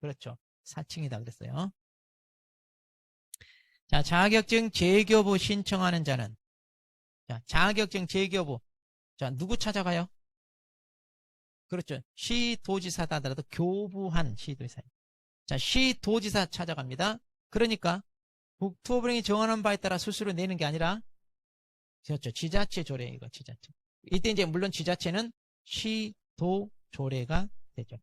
그렇죠. 사칭이다 그랬어요. 자, 자격증 재교부 신청하는 자는 자, 자격증 재교부 자, 누구 찾아가요? 그렇죠. 시도지사다 하더라도 교부한 시도지사. 자, 시도지사 찾아갑니다. 그러니까 국토부령이 정하는 바에 따라 수수료 내는 게 아니라 그렇죠. 지자체 조례 이거 지자체. 이때 이제 물론 지자체는 시도 조례가 되죠.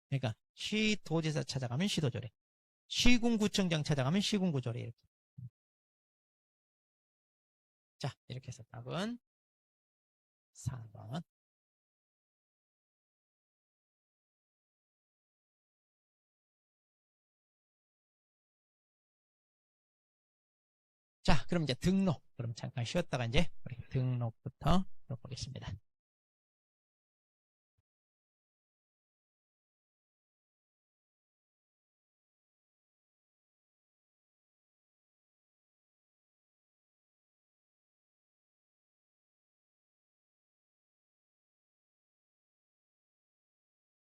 그러니까 시도지사 찾아가면 시도조례. 시군구청장 찾아가면 시군구조례 이렇게. 자, 이렇게 해서 답은 4번. 자, 그럼 이제 등록. 그럼 잠깐 쉬었다가 이제 우리 등록부터 해보겠습니다.